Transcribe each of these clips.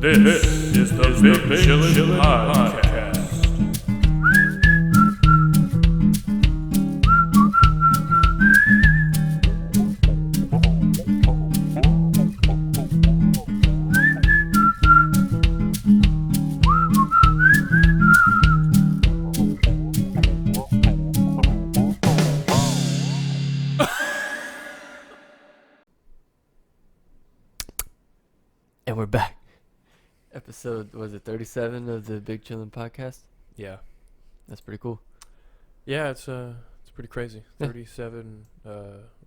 This is the Big Chillin Podcast. And we're back. Episode, was it 37 of the Big Chillin Podcast? Yeah. That's pretty cool. Yeah, it's pretty crazy. 37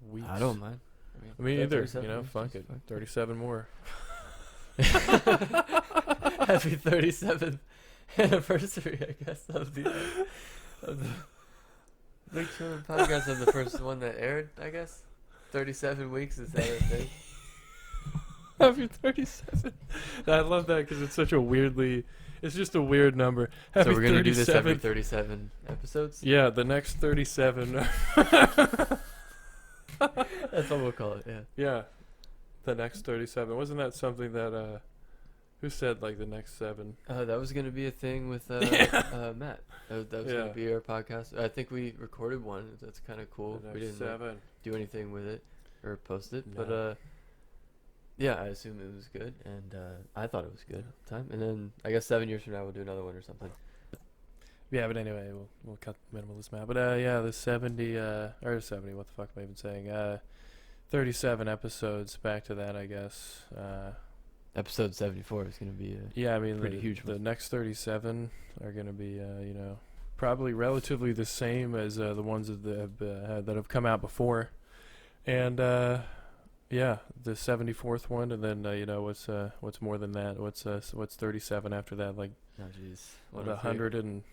weeks. I don't mind. I mean, either, 37 weeks fuck is it. fine. 37 more. Happy 37th anniversary, I guess, of the Big Chillin Podcast, of the first one that aired, I guess. 37 weeks, is that a thing? Happy 37. I love that because it's such a it's just a weird number. Happy So we're going to do this every 37th. 37 episodes? Yeah, the next 37. That's what we'll call it, yeah. Yeah, the next 37. Wasn't that something that, who said like the next 7? That was going to be a thing with Matt. That was going Yeah. to be our podcast. I think we recorded one. That's kind of cool. The We next didn't 7. do anything with it or post it, No. but yeah, I assume it was good, and I thought it was good at the time. And then I guess 7 years from now we'll do another one or something. Yeah, but anyway, we'll cut minimalism out. But yeah, the 70 or 70. What the fuck am I even saying? 37 episodes. Back to that, I guess. Episode 74 is going to be Yeah, I mean, pretty huge The one. next 37 are going to be, probably relatively the same as the ones that have come out before, and yeah, the 74th one, and then what's more than that? What's 37 after that? Like, oh jeez, what, 100 and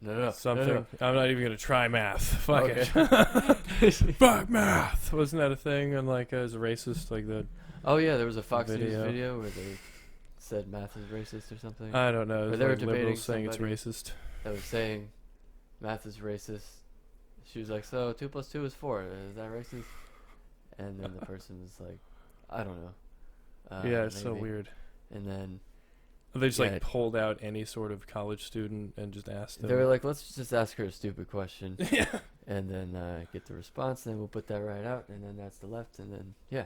no, something? no. I'm not even gonna try math. Fuck Okay. it. Fuck math. Wasn't that a thing? And like as racist, like the Oh yeah, there was a Fox News Video. video where they said math is racist or something. I don't know. Or It's they were like debating liberals saying it's somebody. racist. That was saying math is racist. She was like, so 2 + 2 is 4. Is that racist? And then the person was like, I don't know. Yeah, it's so maybe. weird. And then They just Yeah. like pulled out any sort of college student and just asked them. they were like, let's just ask her a stupid question. yeah. And then get the response, and then we'll put that right out, and then that's the left, and then yeah.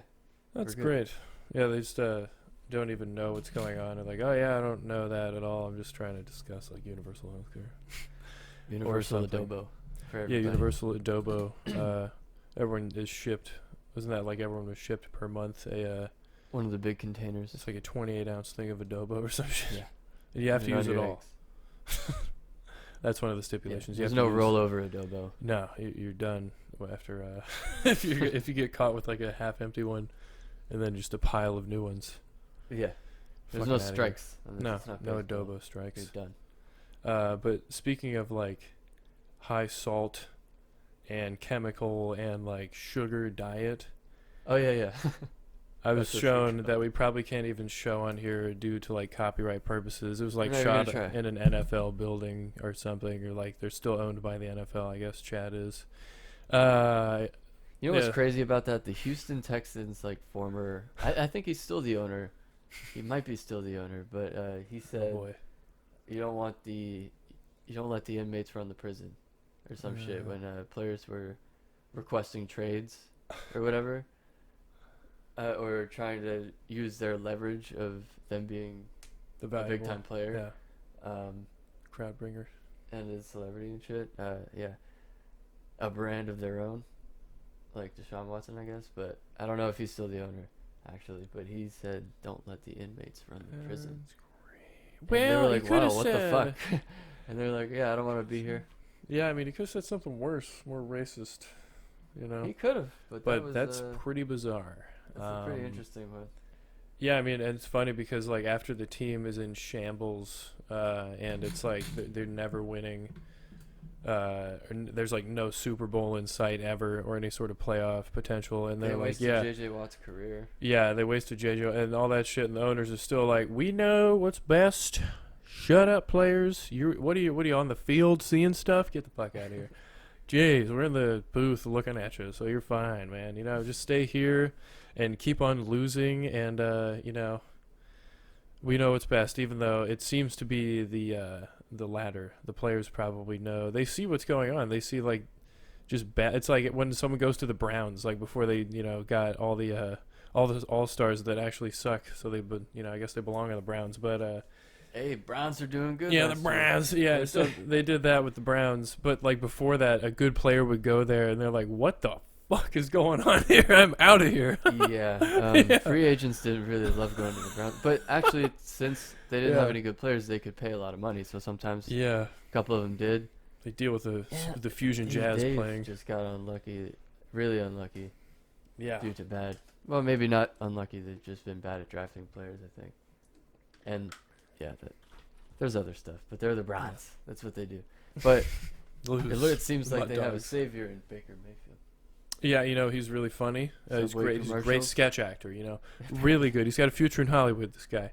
That's We're good. great. Yeah, they just don't even know what's going on. They're like, oh yeah, I don't know that at all. I'm just trying to discuss like universal healthcare. Universal something. adobo for Yeah, everybody. universal adobo. Everyone is shipped. Wasn't that like everyone was shipped per month? One of the big containers. It's like a 28-ounce thing of adobo or some shit. Yeah. And you have to And use on it your all. eggs. That's one of the Yeah. stipulations. You There's have no to use- rollover adobo. No, you're done after if you get caught with like a half-empty one, and then just a pile of new ones. Yeah. There's Fucking no outta here. strikes. on this. No, It's not no baseball. adobo strikes. You're done. But speaking of like high salt and chemical and like sugar diet, Oh yeah, yeah. I was That's what's shown good. that we probably can't even show on here due to like copyright purposes. It was like No, you're gonna shot try. in an NFL building or something, or like they're still owned by the NFL. I guess Chad is. You know what's Yeah. crazy about that? The Houston Texans, like former, I think he's still the owner. He might be still the owner, but he Oh said boy. you don't let the inmates run the prison, or some shit. Yeah. When players were requesting trades or whatever, or trying to use their leverage of them being The a valuable, big time player, yeah, crowd bringer. and a celebrity and shit. Yeah, a brand of their own, like Deshaun Watson, I guess. But I don't know if he's still the owner, actually. But he said, "Don't let the inmates run the prison." That's great. And they Well, were he like, coulda "Wow, what the said- fuck?" And they're like, "Yeah, I don't want to be here." Yeah, I mean, he could have said something worse, more racist. You know. He could have, but that was, That's pretty bizarre. that's a pretty interesting one. Yeah, I mean, and it's funny because like after the team is in shambles, and it's like they're never winning. There's like no Super Bowl in sight ever, or any sort of playoff potential, and They they're like, wasted yeah, J.J. Watt's career. yeah, they wasted JJ and all that shit, and the owners are still like, we know what's best. Shut up, players. What are you on the field seeing stuff? Get the fuck out of here. Jeez, we're in the booth looking at you, so you're fine, man. You know, just stay here and keep on losing, and We know what's best, even though it seems to be the latter. The players probably know. They see what's going on. They see like just bad. It's like when someone goes to the Browns, like before they got all the all-stars that actually suck. So they I guess they belong on the Browns. But hey, Browns are doing good. yeah, the Browns. Yeah, so they did that with the Browns. But like before that, a good player would go there, and they're like, "What the fuck is going on here? I'm out of here." Yeah, free agents didn't really love going to the Browns, but actually, since they didn't have any good players, they could pay a lot of money. So sometimes, a couple of them did. They deal with the fusion jazz Dave playing. Just got unlucky, really unlucky. Yeah, due to bad. Well, maybe not unlucky. They've just been bad at drafting players, I think. And there's other stuff, but they're the Browns. That's what they do. But it seems like they have a savior in Baker Mayfield. Yeah, he's really funny. He's great. He's a great sketch actor. Really good. He's got a future in Hollywood. This guy,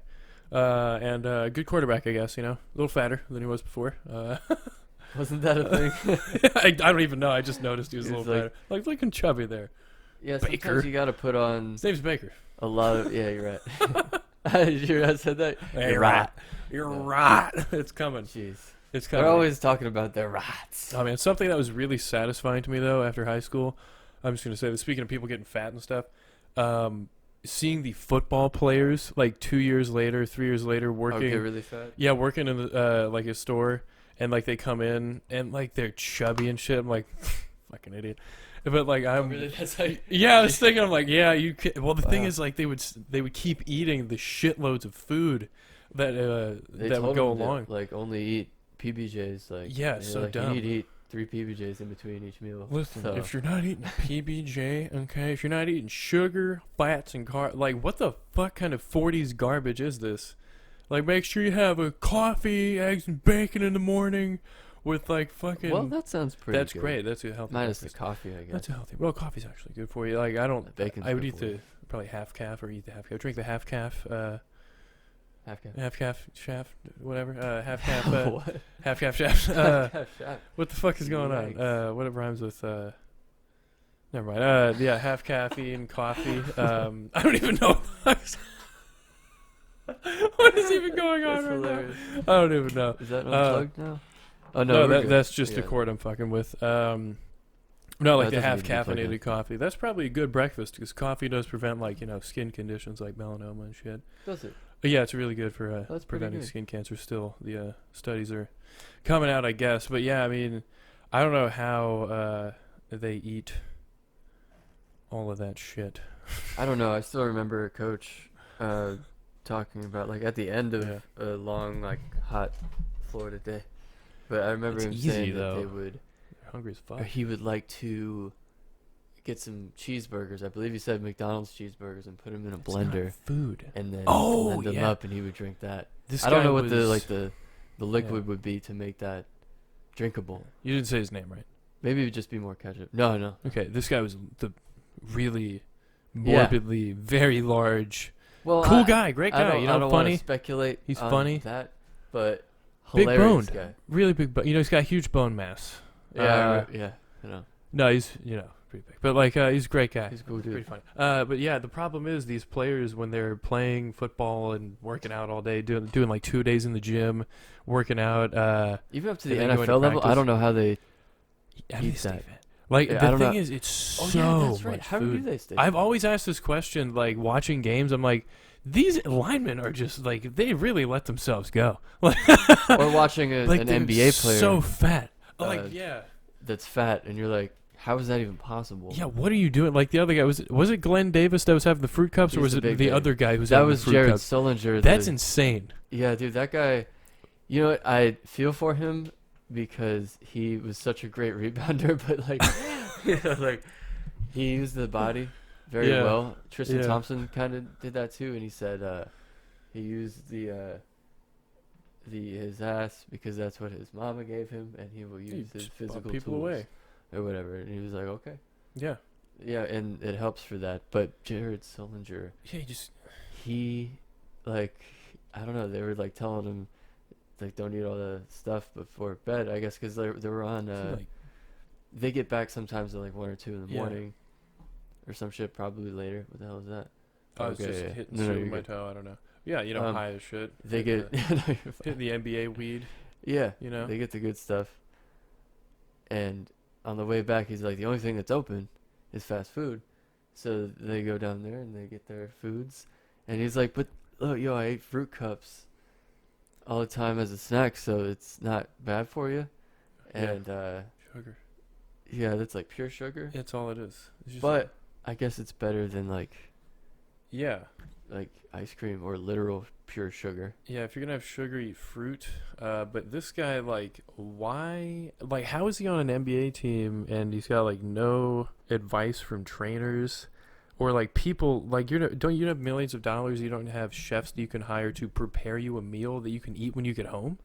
and a good quarterback, I guess. A little fatter than he was before. Wasn't that a thing? I don't even know. I just noticed he was a little fatter, like looking chubby there. Yeah, sometimes you got to put on. His name's Baker. A lot of you're right. I said that. Hey, you're right. You're right. It's coming. Jeez. It's coming. They're always talking about their rats. Oh man, something that was really satisfying to me though after high school. I'm just gonna say this. Speaking of people getting fat and stuff, seeing the football players like 2 years later, 3 years later working. Okay, really fat. Yeah, working in the, like a store, and like they come in and like they're chubby and shit. I'm like, fucking idiot. But like really? That's how I was thinking. I'm like, yeah, you. Well, the thing is, like, they would keep eating the shitloads of food that would go along. Like only eat PBJs. Like so dumb. You need to eat 3 PBJs in between each meal. Listen, if you're not eating PBJ, okay, if you're not eating sugar, fats, and like, what the fuck kind of 40s garbage is this? Like, make sure you have a coffee, eggs, and bacon in the morning. With like fucking. Well, that sounds pretty. That's good. Great. That's a healthy. Minus breakfast. The coffee, I guess. That's a healthy. Well, coffee's actually good for you. Like I don't. Bacon's I would good eat probably half calf or eat the half calf. Drink the half calf. Half calf shaft. Whatever. Half calf. What? Half calf shaft. Half shaft. What the fuck is going on? What it rhymes with? Never mind. Yeah, half caffeine, coffee. I don't even know. What is even going on right hilarious. now? I don't even know. Is that unplugged now? Oh no, that's just a chord I'm fucking with. No, like the half caffeinated coffee. That's probably a good breakfast because coffee does prevent like skin conditions like melanoma and shit. Does it? Yeah, it's really good for preventing skin cancer. Still, the studies are coming out, I guess. But yeah, I mean, I don't know how they eat all of that shit. I don't know. I still remember a coach talking about like at the end of a long like hot Florida day. But I remember him saying that they would. They're hungry as fuck. Or he would like to get some cheeseburgers. I believe he said McDonald's cheeseburgers and put them in a blender. Not food. And then blend them up, and he would drink that. I don't know what the liquid would be to make that drinkable. You didn't say his name right. Maybe it would just be more ketchup. No. Okay, this guy was the really morbidly very large, cool guy, great guy. I don't funny. Want to speculate. He's on funny. That, but. Big boned, guy. Really big bone. He's got huge bone mass. Yeah, I know. No, he's pretty big, but like he's a great guy. He's a cool dude. Pretty funny. But yeah, the problem is these players when they're playing football and working out all day, doing like 2 days in the gym, working out. Even up to the NFL level, I don't know how they eat that. Like the thing is, it's so that's right. much How food. do they stay? I've always asked this question, like watching games. I'm like, these linemen are just like they really let themselves go. Or watching an NBA player so fat. That's fat, and you're like, how is that even possible? Yeah, what are you doing? Like the other guy was it Glenn Davis that was having the fruit cups, or was it the other guy who's having the fruit Jared cups? Sullinger. That's insane. Yeah, dude, that guy. You know what? I feel for him because he was such a great rebounder, but like, he used the body very well. Tristan Thompson kind of did that too, and he said he used his ass because that's what his mama gave him, and he will use his physical people tools away or whatever. And he was like, okay, yeah, and it helps for that. But Jared Sullinger, he like, I don't know. They were like telling him like don't eat all the stuff before bed, I guess, because they were on. They get back sometimes at like 1 or 2 in the morning. Or some shit, probably later. What the hell is that? I was just hitting with my toe. I don't know. Yeah, high as shit. They get Hit the NBA weed. Yeah, You they get the good stuff. And on the way back, he's like, the only thing that's open is fast food. So they go down there and they get their foods. And he's like, but look, yo, I ate fruit cups all the time as a snack, so it's not bad for you. And sugar. Yeah, that's like pure sugar. That's all it is. It's just But I guess it's better than like ice cream or literal pure sugar. Yeah, if you're gonna have sugar, eat fruit. But this guy, why? How is he on an NBA team and he's got no advice from trainers, or people don't you have millions of dollars? You don't have chefs that you can hire to prepare you a meal that you can eat when you get home.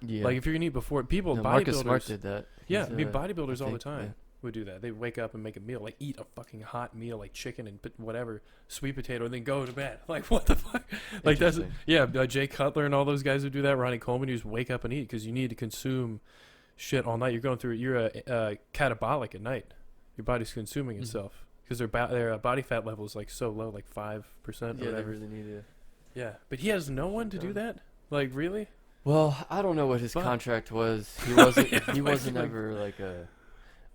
Yeah. If you're gonna eat before bodybuilders. Marcus Smart did that. Yeah, bodybuilders all the time. Yeah. Would do that. They wake up and make a meal, eat a fucking hot meal, chicken and whatever, sweet potato, and then go to bed. What the fuck? Jay Cutler and all those guys who do that. Ronnie Coleman, you just wake up and eat because you need to consume shit all night. You're going through. You're catabolic at night. Your body's consuming itself because their body fat level is so low, 5% or whatever. They really need to. Yeah, but he has no one to do that. Really? Well, I don't know what his contract was. He wasn't. He wasn't ever a.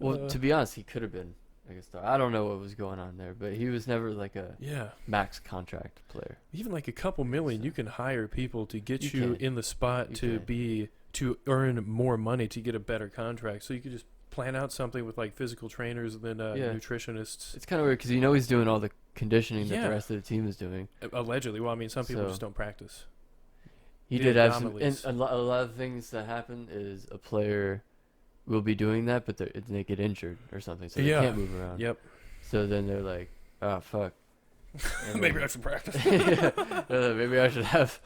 Well, to be honest, he could have been a star. I don't know what was going on there, but he was never a max contract player. Even a couple million, you can hire people to get you in the spot to earn more money to get a better contract. So you could just plan out something with physical trainers and then nutritionists. It's kind of weird because he's doing all the conditioning that the rest of the team is doing. Allegedly. Well, I mean, some people just don't practice. He did have some. And a lot of things that happen is a player will be doing that, but they get injured or something, so they can't move around. Yep. So then they're like, oh, fuck. Maybe I should practice. Maybe I should have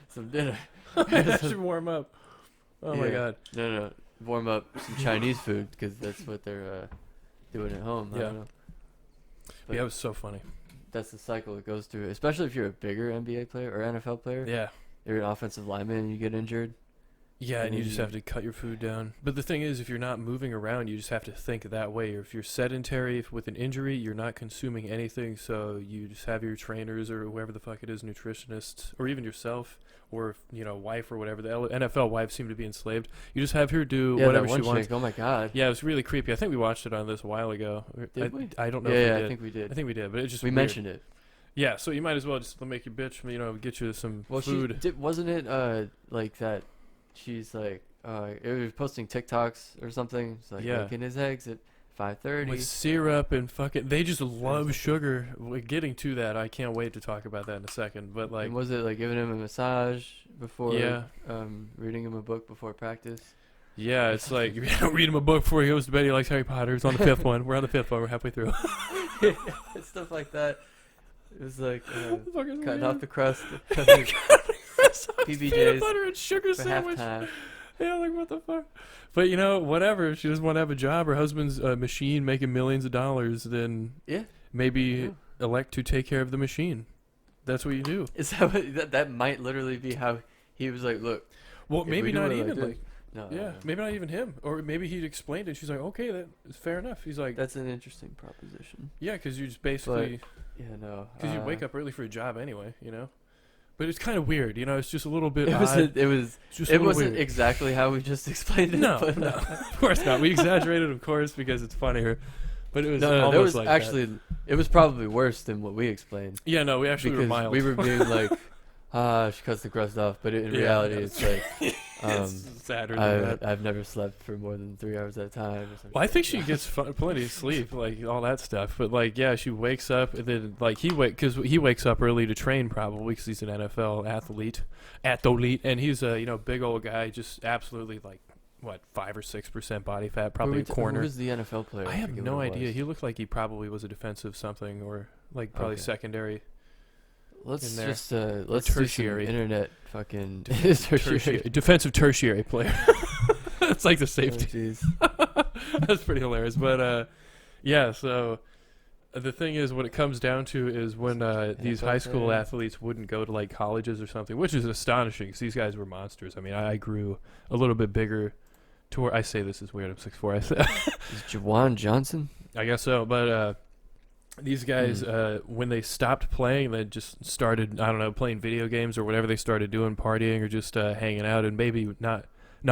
some dinner. I should warm up. Oh, my God. No. Warm up some Chinese food because that's what they're doing at home. I don't know. But it was so funny. That's the cycle it goes through, especially if you're a bigger NBA player or NFL player. Yeah. You're an offensive lineman and you get injured. Yeah, and you just have to cut your food down. But the thing is, if you're not moving around, you just have to think that way. Or if you're sedentary with an injury, you're not consuming anything, so you just have your trainers or whoever the fuck it is, nutritionists, or even yourself, or wife or whatever. The NFL wives seem to be enslaved. You just have her do whatever she wants. Oh my God. Yeah, it was really creepy. I think we watched it on this a while ago. Did we? I don't know if we did. I think we did. I think we did, but it just we weird. mentioned it. Yeah, so you might as well just make your bitch, get you some food. Wasn't it that? She's like, it was posting TikToks or something. It's making his eggs at 5:30 with syrup and fucking. They just love sugar. Getting to that, I can't wait to talk about that in a second. But and was it giving him a massage before? Yeah. Reading him a book before practice. Yeah, it's read him a book before he goes to bed. He likes Harry Potter. He's on the fifth one. We're on the fifth one. We're halfway through. Stuff like that. It was cutting off the crust. PBJs, peanut butter and sugar sandwich. Halftime. Yeah, what the fuck? But whatever. If she doesn't want to have a job, her husband's a machine making millions of dollars, then maybe elect to take care of the machine. That's what you do. Is that might literally be how he was like, look. Well, maybe not even no. Maybe not even him, or maybe he explained it. She's like, okay, that is fair enough. He's like, that's an interesting proposition. Yeah, because you just basically. Because you wake up early for a job anyway, But it's kind of weird, it's just a little bit odd. It wasn't exactly how we just explained it. No, of course not. We exaggerated, of course, because it's funnier. But it was almost like actually, that. It was probably worse than what we explained. Yeah, no, we actually were mild. We were being like, she cuts the crust off, but in reality, it's like, it's sadder than that. I've never slept for more than 3 hours at a time. Or something. Well, I think she gets plenty of sleep, all that stuff. But she wakes up and then because he wakes up early to train probably because he's an NFL athlete, and he's a big old guy, just absolutely 5 or 6% body fat, probably a corner. Who was the NFL player? I have no idea. He looked like he probably was a defensive something or probably secondary. Let's just let's tertiary do some internet fucking defensive tertiary player. It's like the safety. Oh, that's pretty hilarious. But so the thing is, what it comes down to is when these high school athletes wouldn't go to colleges or something, which is astonishing because these guys were monsters. I mean, I grew a little bit bigger. I say this is weird. I'm 6'4". I say is Jawan Johnson? I guess so, but these guys, when they stopped playing, they just started, I don't know, playing video games or whatever they started doing, partying or just hanging out, and maybe not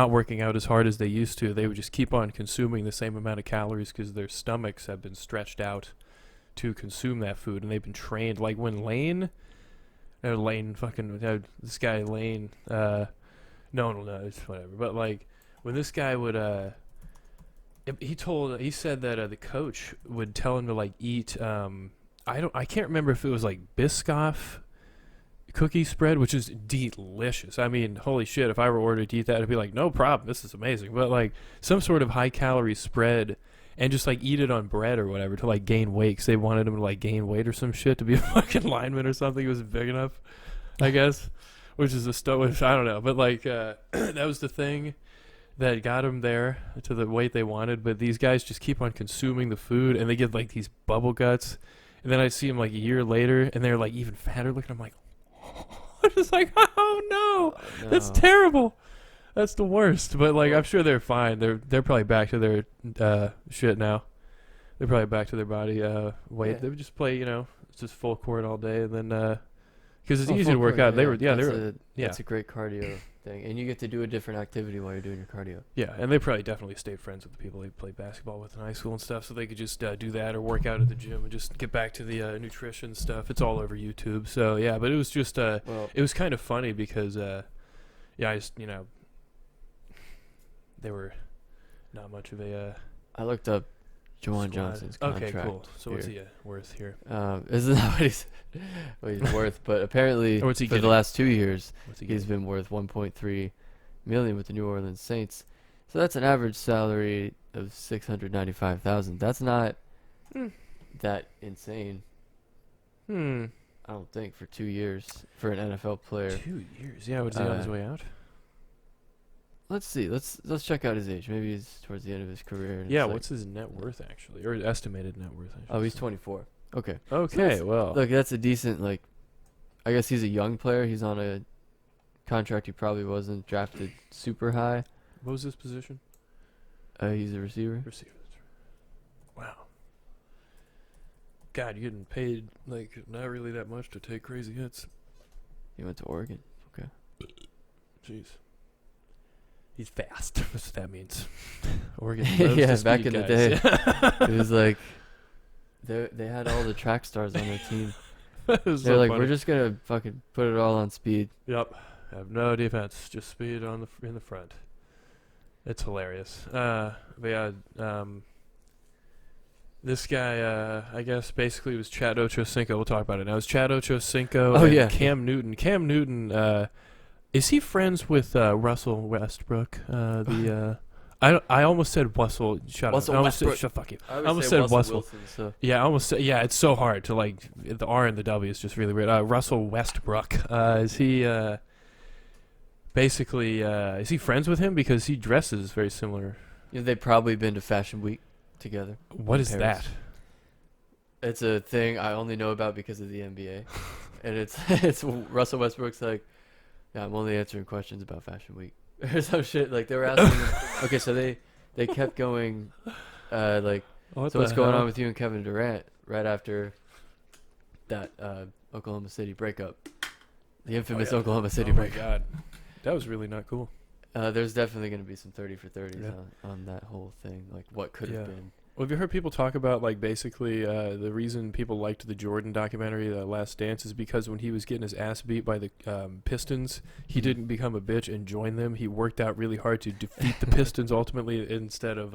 working out as hard as they used to. They would just keep on consuming the same amount of calories because their stomachs have been stretched out to consume that food, and they've been trained. Like when this guy Lane, no one will know, it's whatever. But like when this guy would, he said that the coach would tell him to like eat, I can't remember if it was like Biscoff cookie spread, which is delicious. I mean, holy shit, if I were ordered to eat that, I'd be like, no problem, this is amazing. But like some sort of high calorie spread, and just like eat it on bread or whatever to like gain weight, because they wanted him to like gain weight or some shit to be a fucking lineman or something. He wasn't big enough, I guess, which is which I don't know. But like that was the thing that got him there to the weight they wanted. But these guys just keep on consuming the food, and they get like these bubble guts, and then I see them like a year later, and they're like even fatter looking. I'm like, I'm just like, oh no, that's terrible. That's the worst. But like, I'm sure they're fine. They're probably back to their shit now. They're probably back to their body weight. Yeah. They would just play, it's just full court all day, and then because it's easy to work out. That's a great cardio thing, and you get to do a different activity while you're doing your cardio. Yeah, and they probably definitely stayed friends with the people they played basketball with in high school and stuff, so they could just do that or work out at the gym and just get back to the nutrition stuff. It's all over YouTube. So yeah, but it was just it was kind of funny because I just they were not much of a. I looked up Juwan Johnson's contract. Okay, cool. So what's he worth here? Isn't that what he's worth? But apparently, for the last 2 years, he's been worth $1.3 million with the New Orleans Saints. So that's an average salary of $695,000. That's not that insane. I don't think for 2 years for an NFL player. 2 years, yeah. Was he on his way out? Let's see. Let's check out his age. Maybe he's towards the end of his career. Yeah, what's his net worth actually, or estimated net worth? He's 24. Okay. Okay, so well, look, that's a decent I guess he's a young player. He's on a contract. He probably wasn't drafted super high. What was his position? He's a receiver. Receiver. Wow. God, you're getting paid not really that much to take crazy hits. He went to Oregon. Okay. Jeez. He's fast. That's what that means. Oregon. Yeah, back in the day, it was like they had all the track stars on their team. They're so like, funny. We're just gonna fucking put it all on speed. Yep. Have no defense, just speed in the front. It's hilarious. But yeah, this guy, I guess, basically was Chad Ochocinco. We'll talk about it now. It's Chad Ochocinco and Cam Newton. Cam Newton. Is he friends with Russell Westbrook? I almost said Russell. Shut up. I almost said, fuck you. I almost said Russell. Wilson, so. Yeah, I almost said, yeah, it's so hard to the R and the W is just really weird. Russell Westbrook. Is he basically is he friends with him because he dresses very similar? Yeah, they've probably been to Fashion Week together. What is Paris. that? It's a thing I only know about because of the NBA, and it's Russell Westbrook's like. Yeah, I'm only answering questions about Fashion Week or some shit. Like they were asking him. Okay, so they kept going, so what's going on with you and Kevin Durant right after that Oklahoma City breakup, the infamous Oklahoma City breakup. Oh my god, that was really not cool. There's definitely going to be some 30 for 30s on that whole thing, like what could have been. Well, have you heard people talk about basically the reason people liked the Jordan documentary, The Last Dance, is because when he was getting his ass beat by the Pistons, he didn't become a bitch and join them. He worked out really hard to defeat the Pistons ultimately instead of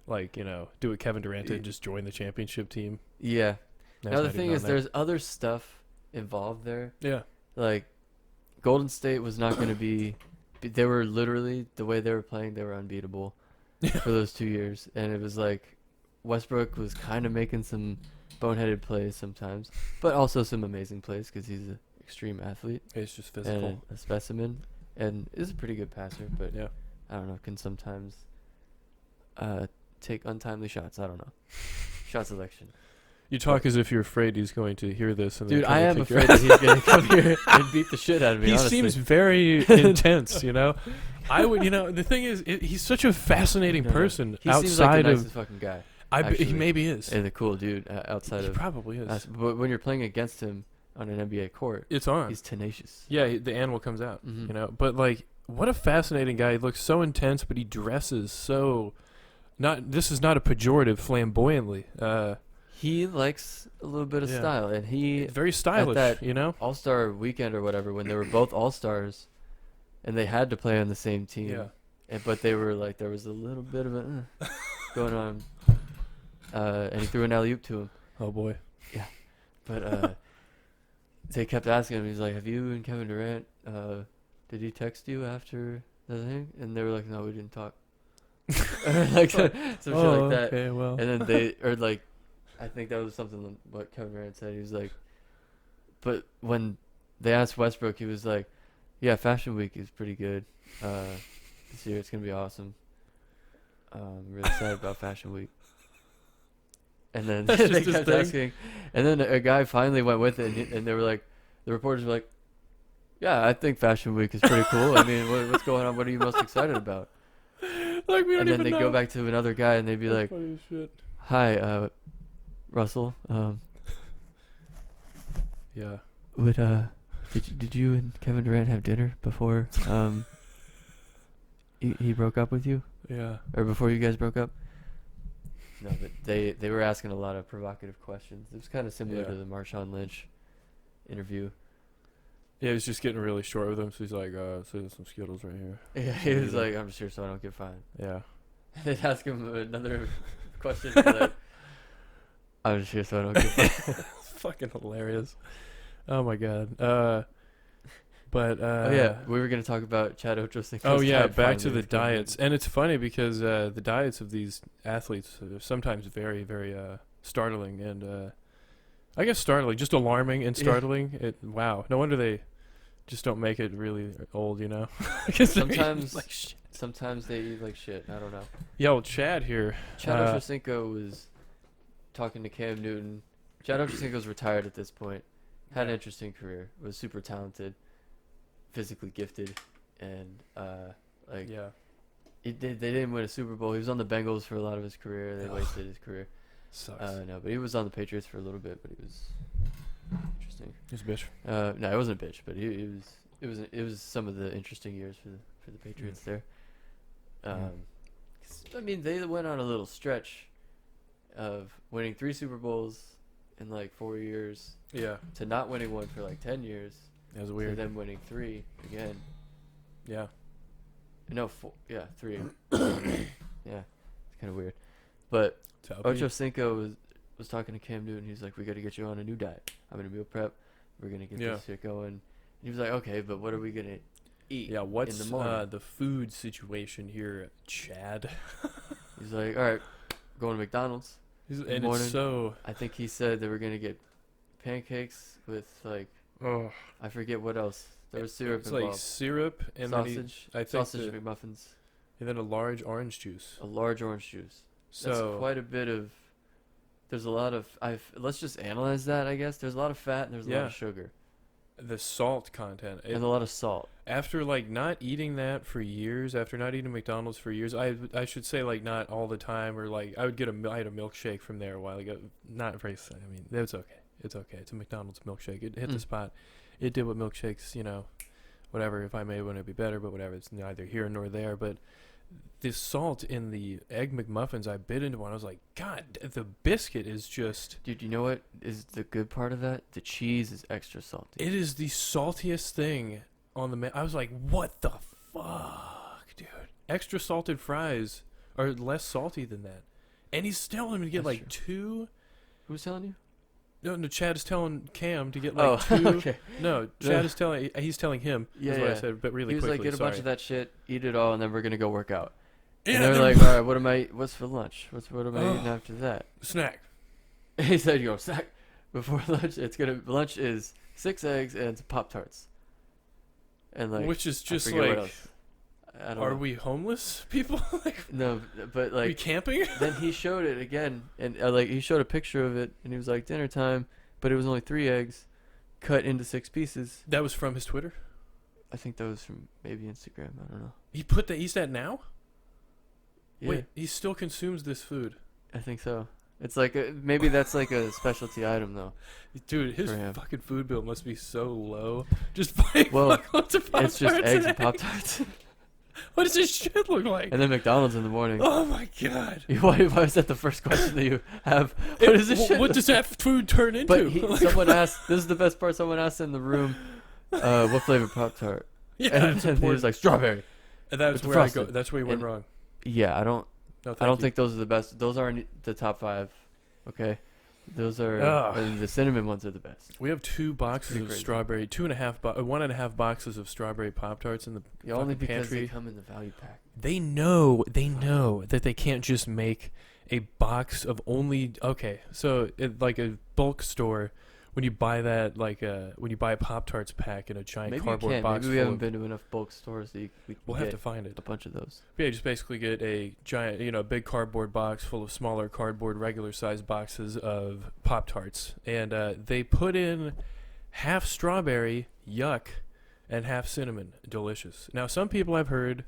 do what Kevin Durant did and just join the championship team. Yeah. Now the thing is, there's other stuff involved there. Yeah. Like Golden State was not going to be. They were literally the way they were playing. They were unbeatable. For those 2 years, and it was like Westbrook was kind of making some boneheaded plays sometimes, but also some amazing plays because he's an extreme athlete. He's just physical, and a specimen, and is a pretty good passer. But yeah, I don't know, can sometimes take untimely shots. I don't know, shot selection. You talk as if you're afraid he's going to hear this. And dude, I am afraid that he's going to come here and beat the shit out of me. He honestly. seems very intense, I would, the thing is, he's such a fascinating person he outside seems like the of. nicest fucking guy. He maybe is. And a cool dude outside He of. probably is. But when you're playing against him on an NBA court, It's on. he's tenacious. Yeah, the animal comes out. Mhm. You know, but like, what a fascinating guy. He looks so intense, but he dresses so. This is not a pejorative, flamboyantly. He likes a little bit of Yeah. style, and he Very stylish. that- You know. All-Star weekend or whatever when they were both All-Stars, and they had to play on the same team. Yeah. But they were like there was a little bit of a going on, and he threw an alley-oop to him. Oh boy. But they kept asking him. He's like, "Have you and Kevin Durant? Did he text you after the thing?" And they were like, "No, we didn't talk." Like some shit like that. Okay. Well. And then I think that was something what Kevin Durant said. He was like, but when they asked Westbrook, he was like, "Yeah, Fashion Week is pretty good. This year it's gonna be awesome. I'm really excited about Fashion Week." And then That's they just his kept thing? asking, and then a guy finally went with it, and they were like, the reporters were like, "Yeah, I think Fashion Week is pretty cool. I mean, what's going on? What are you most excited about?" Like we don't And then even they know. go back to another guy, and they'd be That's like, funny as shit. "Hi, Russell. Yeah. Did you and Kevin Durant have dinner before he broke up with you, Yeah. or before you guys broke up?" No, but they were asking a lot of provocative questions. It was kind of similar Yeah. to the Marshawn Lynch interview. Yeah, he was just getting really short with him, so he's like, so there's some Skittles right here. Yeah, he was like, "I'm sure so I don't get fined." Yeah. They'd ask him another question. He'd be like, "I'm just here so I don't get fined." It's fucking hilarious. Oh my god. But Oh yeah, we were gonna talk about Chad Ochocinco's Oh yeah, diet back to finally the with Kevin diets, and it's funny because the diets of these athletes are sometimes very, very startling, and I guess startling, just alarming and Yeah. startling. Wow, no wonder they just don't make it really old, you know? Because they're eating Sometimes- like shit. Sometimes they eat like shit. I don't know. Yeah, well, Chad here. Chad Ochocinco was talking to Cam Newton. Chad Ochocinco's retired at this point. Had an Yeah. interesting career. Was super talented, physically gifted, and Yeah. they didn't win a Super Bowl. He was on the Bengals for a lot of his career. They Ugh. wasted his career. Sucks. No, but he was on the Patriots for a little bit. But he was interesting. He's a bitch. No, it wasn't a bitch, but it was some of the interesting years for the Patriots there. 'Cause, I mean, they went on a little stretch of winning 3 Super Bowls in like 4 years Yeah. to not winning one for like 10 years. That was To weird. them winning 3 again. Yeah. No, 4. Yeah, 3. Yeah, it's kind of weird. But It's how it be. Ochocinco was talking to Cam Newton. He's like, "We got to get you on a new diet. I'm gonna meal prep. We're gonna get Yeah. this shit going." And he was like, "Okay, but what are we gonna eat?" Yeah, what's in the morning? the food situation here, Chad? He's like, "All right, going to McDonald's." And morning. it's so. I think he said they were gonna get pancakes with like Oh, I forget what else. There was syrup it's like involved. syrup and Sausage, I think sausage the- McMuffins, and then a large orange juice. a large orange juice. That's So quite a bit of. There's a lot of. Let's just analyze that. I guess there's a lot of fat and there's a lot Yeah. of sugar the salt content. and a lot of salt. After like not eating that for years, after not eating McDonald's for years, I should say like not all the time, or like I would get I had a milkshake from there a while ago. Not very. I mean, it's okay. It's okay. It's a McDonald's milkshake. It hit the spot. It did what milkshakes, whatever. If I made one, it'd be better. But whatever. It's neither here nor there. But the salt in the egg McMuffins, I bit into one. I was like, God, the biscuit is just. Dude, you know what is the good part of that? The cheese is extra salty. It is the saltiest thing on the I was like, what the fuck, dude? Extra salted fries are less salty than that. And he's telling him to get That's like 2. Who's telling you? No, Chad is telling Cam to get like Oh, 2. okay. No, Chad is telling. He's telling him. Yeah, That's what I yeah. said, but really He was quickly. like, "Get a bunch of that shit, eat it all, and then we're gonna go work out." Yeah, And they're they're- like, "All right, what's for lunch? What am I eating after that?" snack. He said, "You go snack before lunch. Lunch is 6 eggs and some Pop-Tarts." And like, Which is I just forget what like, else. I don't are know. we homeless people? Like, No, but are we like, camping? then he showed it again, and like he showed a picture of it, and he was like, "Dinner time," but it was only 3 eggs, cut into 6 pieces. That was from his Twitter. I think that was from maybe Instagram. I don't know. He put that. He's that now. Yeah. Wait, he still consumes this food. I think so. It's like maybe that's like a specialty item though. Dude, his For him. fucking food bill must be so low. Just buying Well, loads of Pop-Tarts. It's just eggs and Pop-Tarts. What does this shit look like? And then McDonald's in the morning. Oh my god. Why is that the first question that you have? What is this shit? What does that food turn into? But someone asked, this is the best part, someone asked in the room, what flavor Pop-Tart? yeah, And he was like, strawberry. and that's with the where I go. frosting. That's where you went And- wrong. Yeah, I don't No, I don't you. think those are the best. Those aren't the top 5. Okay? Those are, Ugh. and the cinnamon ones are the best. We have 2 boxes pretty of crazy. strawberry, 1.5 boxes of strawberry Pop-Tarts in the Yeah, only fucking because pantry. they come in the value pack. They know that they can't just make a box of only. Okay, so like a bulk store, when you buy that, when you buy a Pop-Tarts pack in a giant Maybe you cardboard can. box, Maybe we full haven't of- been to enough bulk stores that we can we'll have get to find it. a bunch of those. Yeah, just basically get a giant, big cardboard box full of smaller cardboard, regular sized boxes of Pop-Tarts, and they put in half strawberry, yuck, and half cinnamon, delicious. Now, some people I've heard,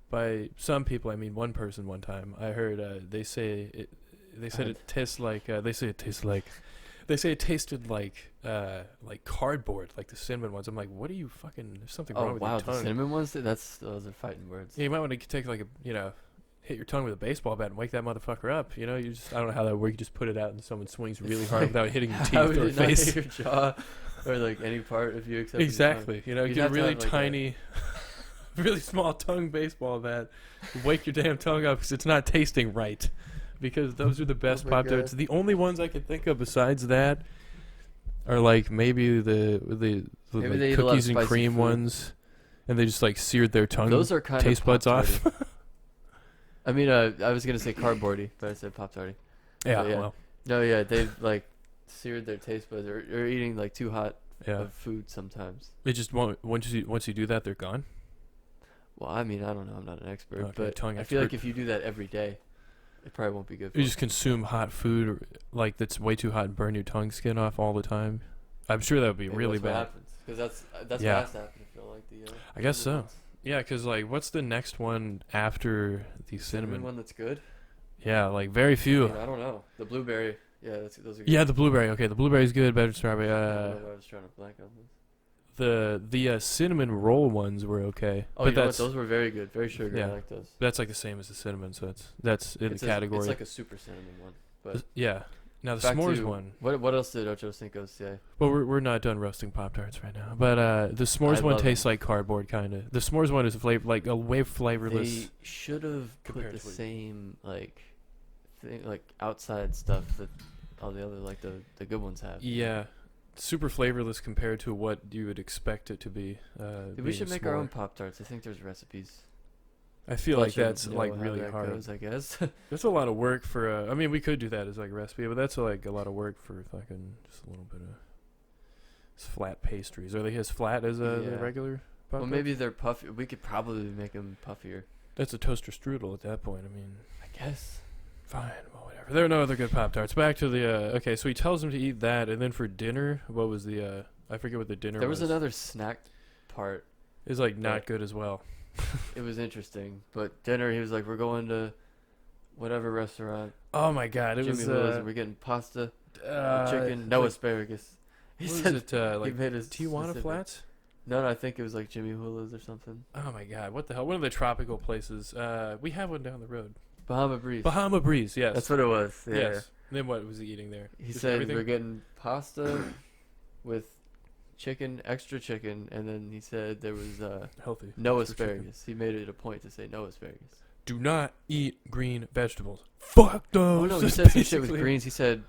by some people I mean one person one time, I heard they say it. They said it tastes like. They say it tasted like cardboard, like the cinnamon ones. I'm like, what are you fucking? There's something wrong Oh with wow, your the tongue. cinnamon ones. Those are fighting words. Yeah, you might want to take like hit your tongue with a baseball bat and wake that motherfucker up. I don't know how that works. You just put it out and someone swings really hard without hitting your How teeth would or it not face. hit your jaw or like any part if you accept Exactly. You You'd get a have to really have, like, tiny, really small tongue baseball bat. Wake your damn tongue up because it's not tasting right. Because those are the best my Pop-Tarts. God. The only ones I can think of besides that are like maybe the Maybe like they eat a lot of cookies and spicy cream food. ones, and they just like seared their tongue. Those are kind taste of buds off. Pop-Tarty. I mean, I was gonna say cardboardy, but I said Pop-Tarty. Yeah, yeah. well, No, yeah, they've like seared their taste buds or eating like too hot yeah. of food sometimes. It just won't. Once you do that, they're gone. Well, I mean, I don't know. I'm not an expert, Okay, but tongue I feel like expert. if you do that every day, it probably won't be good for You you. just consume hot food, or, like that's way too hot and burn your tongue skin off all the time. I'm sure that would be Maybe really that's what bad. happens because that's Yeah. what has to happen. I feel like the. I guess cinnamon so. ones. Yeah, because like, what's the next one after the Cinnamon cinnamon? one that's good. Yeah, like very I, few. mean, I don't know. The blueberry. Yeah, those are good. Yeah, the blueberry. Okay, the blueberry's good. Better than strawberry. I don't know why I was trying to blank on this. The cinnamon roll ones were okay. Oh, but you know what? that's Those were very good. Very sugary. Yeah. I like those. that's like the same as the cinnamon, so that's in It's the category. It's like a super cinnamon one. But Yeah. Now the back s'mores to- one. What else did Ochocinco say? Well, we're not done roasting Pop-Tarts right now, but the s'mores I one love tastes them. like cardboard, kind of. The s'mores one is like a way flavorless. They should have put compared the to what- same thing, like outside stuff that all the other the good ones have. Yeah, super flavorless compared to what you would expect it to be. Dude, we being should a make our own s'more. Pop-Tarts. I think there's recipes. I feel Let like you that's know like how really that hard. goes, I guess. That's a lot of work for. I mean, we could do that as like a recipe, but that's like a lot of work for fucking just a little bit of flat pastries. Are they as flat as the Yeah. regular? Well, Pop-Tarts? maybe they're puffy. We could probably make them puffier. That's a toaster strudel at that point. I mean, I guess. fine, well, whatever. There are no other good Pop-Tarts. Back to the. Okay, so he tells him to eat that, and then for dinner, what was the? I forget what the dinner There was. was another snack part. It's like not but- good as well. It was interesting, but dinner he was like, "We're going to whatever restaurant." Oh my god, it Jimmy was Will's, and we're getting pasta, chicken, no like, asparagus. He what said was it, like he made a Tijuana specific- Flats? No, I think it was like Jimmy Hula's or something. Oh my god, what the hell? One of the tropical places. We have one down the road. Bahama Breeze. Bahama Breeze, yes. That's what it was. Yeah. Yes. And then what was he eating there? He Just said everything? we're getting pasta with chicken, extra chicken, and then he said there was healthy. no extra chicken. asparagus. He made it a point to say no asparagus. Do not eat green vegetables. Fuck those. Oh no, he That's said some shit with basically- greens. He said,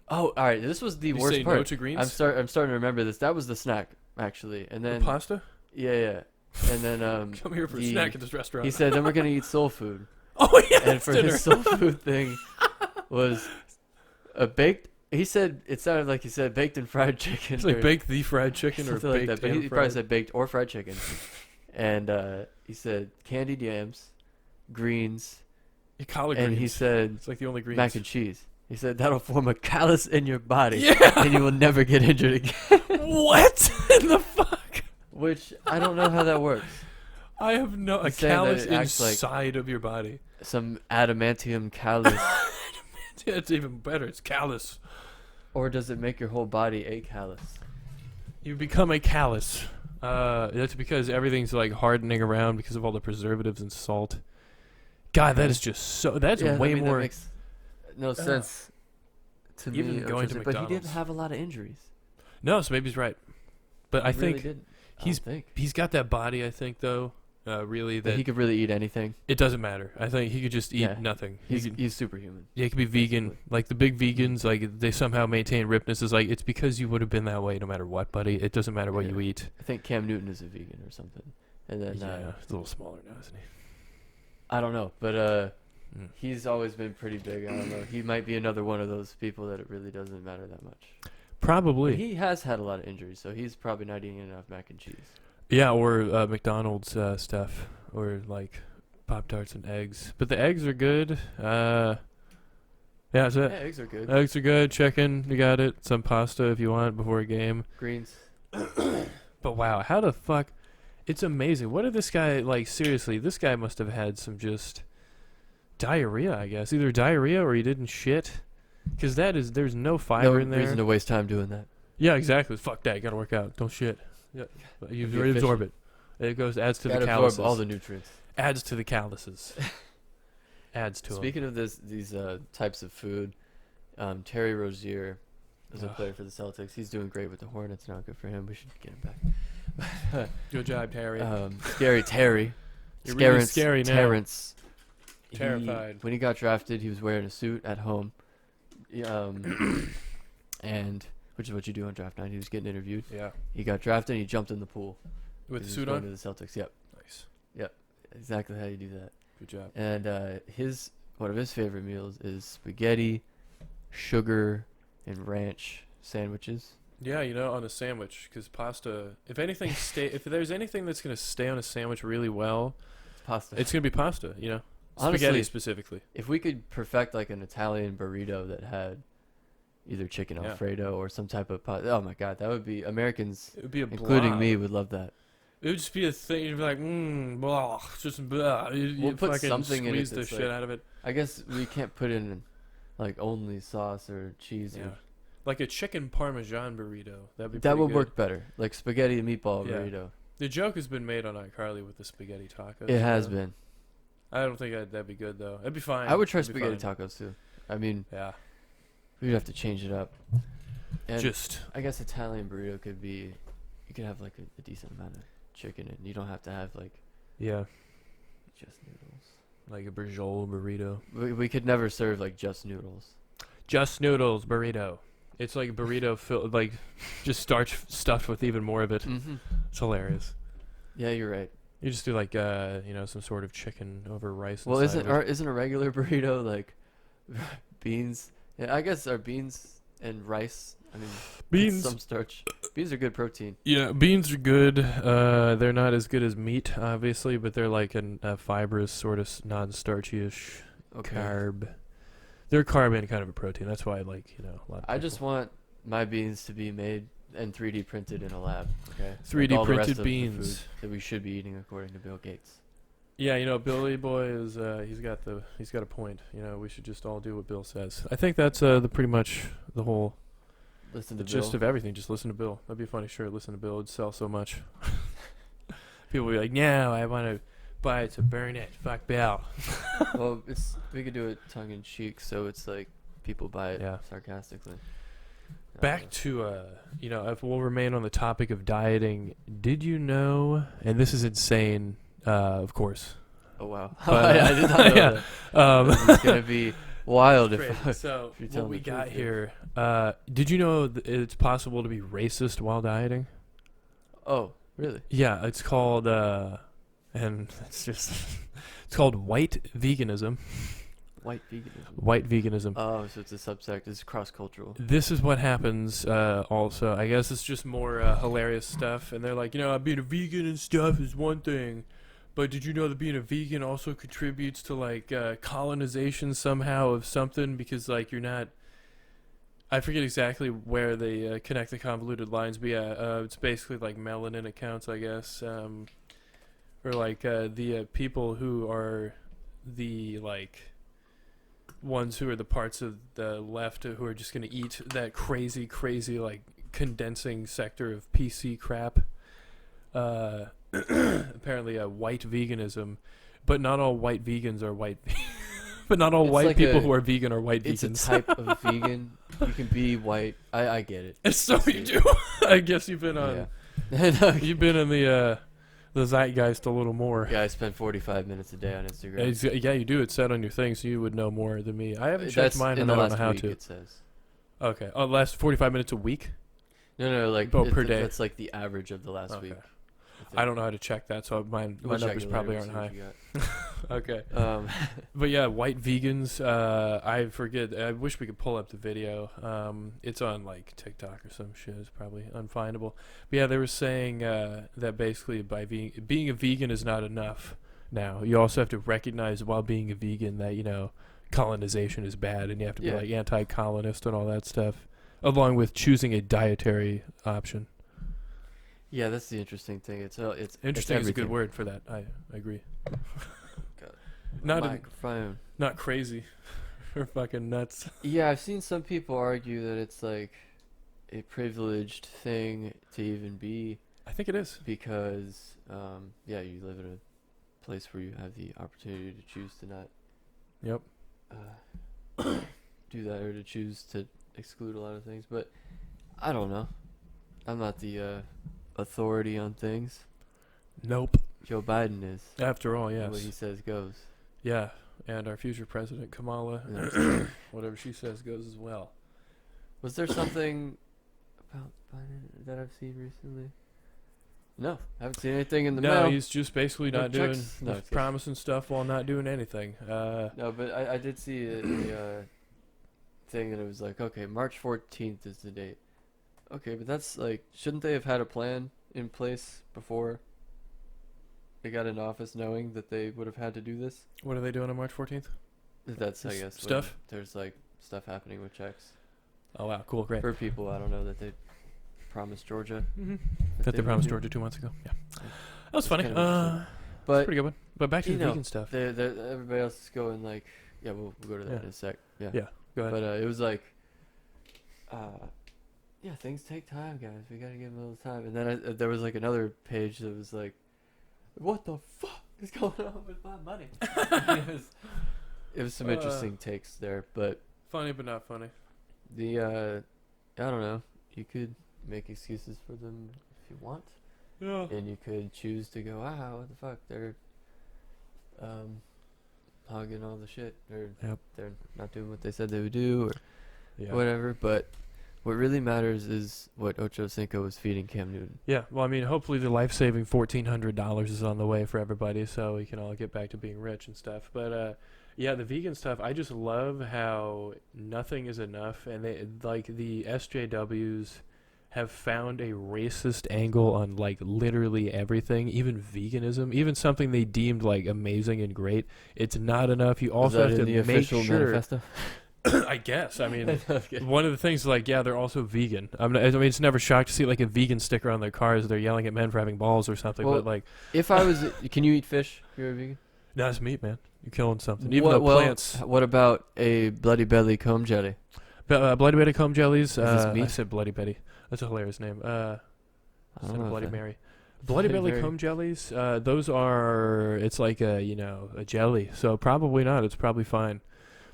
"Oh, all right, this was the You worst say part." no to greens? I'm starting to remember this. That was the snack actually, and The then pasta? yeah, and then Come here for a snack at this restaurant. he said, "Then we're gonna eat soul food." oh yeah, And it's for dinner. his soul food thing was a baked. He said it sounded like he said baked and fried chicken. It's like or baked the fried chicken or something like baked that. But and he probably fried. said baked or fried chicken. And he said candied yams, greens, collard and greens. he said It's like the only greens. mac and cheese. He said that'll form a callus in your body, Yeah. and you will never get injured again. What in the fuck? Which I don't know how that works. I have no a He's saying that callus it acts like- inside of your body. Some adamantium callus It's even better. It's callous. Or does it make your whole body a callus? You become a callus. That's because everything's like hardening around because of all the preservatives and salt. God, that is just so. That's way more. That makes no sense to Even me. going to But he didn't McDonald's. have a lot of injuries. No, so maybe he's right. But I He really think didn't. I he's- don't think. he's got that body. I think though, really That that he could really eat anything. it doesn't matter. I think he could just eat Yeah. nothing. He's superhuman. Yeah, he could be vegan. basically. Like the big vegans, like they somehow maintain rippness. Is like it's because you would have been that way no matter what, buddy. It doesn't matter what Yeah. you eat. I think Cam Newton is a vegan or something. And then He's a little smaller now, isn't he? I don't know, but Mm. he's always been pretty big. I don't know. He might be another one of those people that it really doesn't matter that much. Probably. But he has had a lot of injuries, so he's probably not eating enough mac and cheese. Yeah, or McDonald's stuff, or like Pop-Tarts and eggs. But the eggs are good. Yeah, that's Yeah, it. eggs are good. Eggs are good. Chicken, you got it. Some pasta if you want before a game. Greens. But wow, how the fuck? It's amazing. What did this guy like? Seriously, this guy must have had some just diarrhea. I guess either diarrhea or he didn't shit. Because there's no fiber No in there. reason to waste time doing that. Yeah, exactly. Fuck that. You gotta work out. Don't shit. Yeah, you Be absorb it. It adds to the Gotta calluses. absorb all the nutrients. Adds to the calluses. Adds to them. Speaking of these types of food, Terry Rozier is a Ugh. player for the Celtics. He's doing great with the Hornets now. Good for him. We should get him back. Good job, Terry. Scary Terry. You're really scary now. Terrence. Terrified. When he got drafted, he was wearing a suit at home. And which is what you do on draft night. He was getting interviewed. Yeah. He got drafted and he jumped in the pool. With the He was suit going on? to the Celtics. Yep. Nice. Exactly how you do that. Good job. And one of his favorite meals is spaghetti, sugar, and ranch sandwiches. Yeah, on a sandwich, because pasta. If there's anything that's gonna stay on a sandwich really well, It's pasta. it's gonna be pasta. Honestly, Spaghetti specifically. if we could perfect like an Italian burrito that had either chicken Yeah. Alfredo or some type of pasta, oh my god, that would be Americans, It would be a including blob. me, would love that. It would just be a thing. You'd be like, blah, just blah. You We'll put fucking something in it squeeze the that's shit like- out of it. I guess we can't put in like only sauce or cheese. Yeah. Like a chicken parmesan burrito. That'd be That pretty would good. work better, like spaghetti and meatball Yeah. burrito. The joke has been made on iCarly with the spaghetti tacos. It has been. I don't think that'd be good though. It'd be fine. I would try It'd be spaghetti fine. tacos too. I mean, Yeah. we'd have to change it up. And Just I guess Italian burrito could be, you could have like a decent amount of chicken and you don't have to have like yeah, just noodles. like a Berjol burrito. We could never serve like just noodles. Just noodles burrito. It's like a burrito filled like just starch stuffed with even more of it. Mm-hmm. It's hilarious. Yeah, you're right. You just do like some sort of chicken over rice. Well, inside of it. isn't a regular burrito like beans? Yeah, I guess are beans and rice. I mean, it's Beans. some starch. Beans are good protein. Yeah, beans are good. They're not as good as meat, obviously, but they're like a fibrous sort of non-starchy-ish Okay. carb. They're a carb and kind of a protein. That's why I like a lot of I people. just want my beans to be made and 3D printed in a lab. Okay. 3D Like all the rest printed of the beans. food that we should be eating according to Bill Gates. Yeah, Billy Boy is he's got a point. We should just all do what Bill says. I think that's the pretty much the whole Listen to the gist Bill. of everything. Just listen to Bill. That'd be a funny shirt. Listen to Bill. It'd sell so much. People would be like, no, I want to buy it to burn it. Fuck Bill. Well, we could do it tongue in cheek, so it's like people buy it Yeah. sarcastically. Back to if we'll remain on the topic of dieting. Did you know? And this is insane, of course. Oh wow! But, I did not know yeah. that. This is gonna be wild Crazy. if So you're what telling we the got truth here? Did you know it's possible to be racist while dieting? Oh, really? Yeah, it's called and it's just it's called white veganism. White veganism. White veganism. Oh, so it's a subsect. It's cross-cultural. This is what happens also. I guess it's just more hilarious stuff. And they're like, being a vegan and stuff is one thing. But did you know that being a vegan also contributes to, like, colonization somehow of something? Because, like, you're not... I forget exactly where they connect the convoluted lines. But, yeah, it's basically, like, melanin accounts, I guess. Or, like, the people who are the, like... ones who are the parts of the left who are just going to eat that crazy, like condensing sector of PC crap. Apparently, white veganism, but not all white vegans are white. But not all white people who are vegan are white vegans. It's a type of vegan. You can be white. I get it. So you do. I guess you've been on. Yeah. You've been in the zeitgeist a little more. Yeah, I spend 45 minutes a day on Instagram. Yeah, you do. It's said on your thing, so you would know more than me. I haven't checked mine, and I don't know how to. It says. Okay. Oh, last 45 minutes a week? No, like per day. That's like the average of the last week. I don't know how to check that, so my numbers probably aren't high. Okay. But yeah, white vegans. I forget. I wish we could pull up the video. It's on like TikTok or some shit. It's probably unfindable. But yeah, they were saying that basically by being a vegan is not enough. Now you also have to recognize while being a vegan that colonization is bad, and you have to be like anti-colonist and all that stuff, along with choosing a dietary option. Yeah, that's the interesting thing. It's interesting is a good word for that. I agree. Not crazy or fucking nuts. Yeah, I've seen some people argue that it's like a privileged thing to even be. I think it is because you live in a place where you have the opportunity to choose to not. Yep. Do that, or to choose to exclude a lot of things, but I don't know. I'm not the authority on things. Nope. Joe Biden is. After all, yes. What he says goes. Yeah, and our future president, Kamala, whatever she says goes as well. Was there something about Biden that I've seen recently? No, I haven't seen anything in the mail. No, he's just basically not doing promising stuff while not doing anything. No, but I did see a thing that it was like, okay, March 14th is the date. Okay, but that's like, shouldn't they have had a plan in place before they got in office, knowing that they would have had to do this? What are they doing on March 14th? That's, I guess, stuff. There's like stuff happening with checks. Oh wow, cool, great. For people, I don't know, that they promised Georgia. Mm-hmm. That they promised Georgia 2 months ago. Yeah, that was funny. But pretty good one. But back to the vegan stuff. Everybody else is going like, we'll go to that in a sec. Yeah, go ahead. But it was like, things take time, guys. We gotta give them a little time. And then there was like another page that was like, what the fuck is going on with my money? It was some interesting takes there, but funny but not funny. I don't know. You could make excuses for them if you want. Yeah. And you could choose to go, what the fuck? They're hogging all the shit, or they're not doing what they said they would do, or whatever. But what really matters is what Ochocinco was feeding Cam Newton. Yeah, well, I mean, hopefully the life-saving $1,400 is on the way for everybody, so we can all get back to being rich and stuff. But the vegan stuff, I just love how nothing is enough, and they like the SJWs have found a racist angle on like literally everything, even veganism, even something they deemed like amazing and great. It's not enough. You also have to make sure. Manifesto? I guess. I mean, one of the things is like, they're also vegan. I mean, it's never shocked to see like a vegan sticker on their cars. They're yelling at men for having balls or something. Well, but like, if I was, can you eat fish if you're a vegan? No, it's meat, man. You're killing something. Even though plants. What about a Bloody Belly comb jelly? Bloody Betty comb jellies. I said Bloody Betty. That's a hilarious name. I said Bloody Mary. Bloody Belly comb jellies. Those are. It's like a jelly. So probably not. It's probably fine.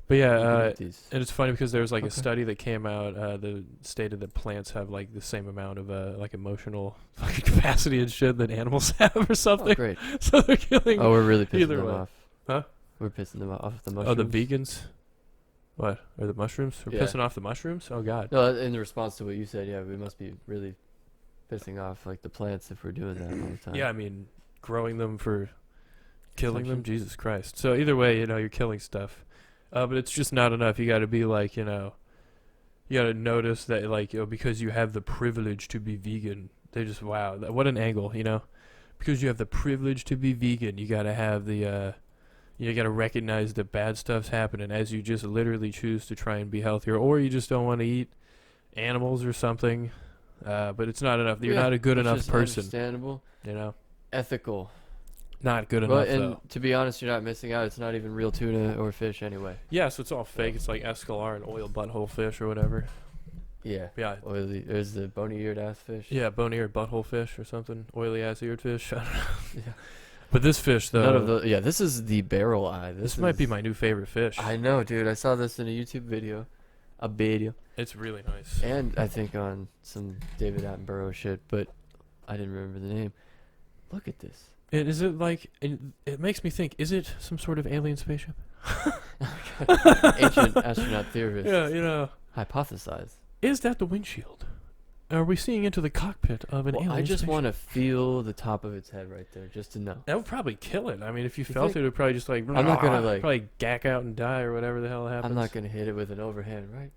But yeah, and it's funny because there's like a study that came out that stated that plants have like the same amount of like emotional fucking capacity and shit that animals have or something. Oh, great. So they're killing. Oh, we're really pissing them off. Huh? We're pissing them off the mushrooms. Oh, the vegans. What? Are the mushrooms? We're pissing off the mushrooms? Oh God. No, in response to what you said, we must be really pissing off like the plants if we're doing that all the time. Yeah, I mean, growing them for killing them. Jesus Christ. So either way, you're killing stuff. But it's just not enough. You got to be like, you got to notice that, like, because you have the privilege to be vegan, they just, wow, what an angle, Because you have the privilege to be vegan, you got to have the, you got to recognize that bad stuff's happening as you just literally choose to try and be healthier, or you just don't want to eat animals or something. But it's not enough. You're not a good enough person. Understandable. Ethical. not good Well, enough, and though. to be honest, you're not missing out. It's not even real tuna or fish anyway. Yeah, so it's all fake. It's like escalar and oil butthole fish or whatever. Yeah. Yeah. Oily. There's the bony-eared ass fish. Yeah, bone-eared butthole fish or something. Oily ass eared fish. I don't know. Yeah. But this fish, though. None of the. Yeah, this is the barrel eye. This might be my new favorite fish. I know, dude. I saw this in a YouTube video. A video. It's really nice. And I think on some David Attenborough shit, but I didn't remember the name. Look at this. Is it like? It makes me think. Is it some sort of alien spaceship? Ancient astronaut theorists Yeah, hypothesize. Is that the windshield? Are we seeing into the cockpit of an alien I just spaceship? want to feel the top of its head right there, just to know. That would probably kill it. I mean, if you You felt think? it would probably just like. I'm not gonna, like- probably gack out and die or whatever the hell happens. I'm not gonna hit it with an overhand, right?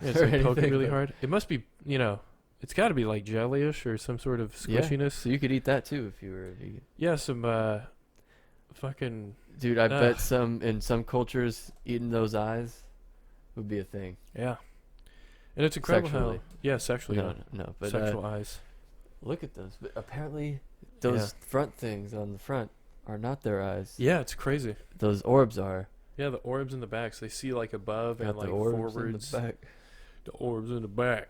Yeah, it's or like poking anything, really but- hard. It must be, it's got to be like jellyish or some sort of Yeah. squishiness. So you could eat that too if you were a vegan. Yeah, some fucking. Dude, I Ugh. bet in some cultures eating those eyes would be a thing. Yeah. And it's incredible Sexually. how. Yeah, sexually. No, but Sexual eyes. look at those. But apparently, those front things on the front are not their eyes. Yeah, it's crazy. Those orbs are. Yeah, the orbs in the back. So they see like above and Got like the orbs forwards. in the back. The orbs in the back.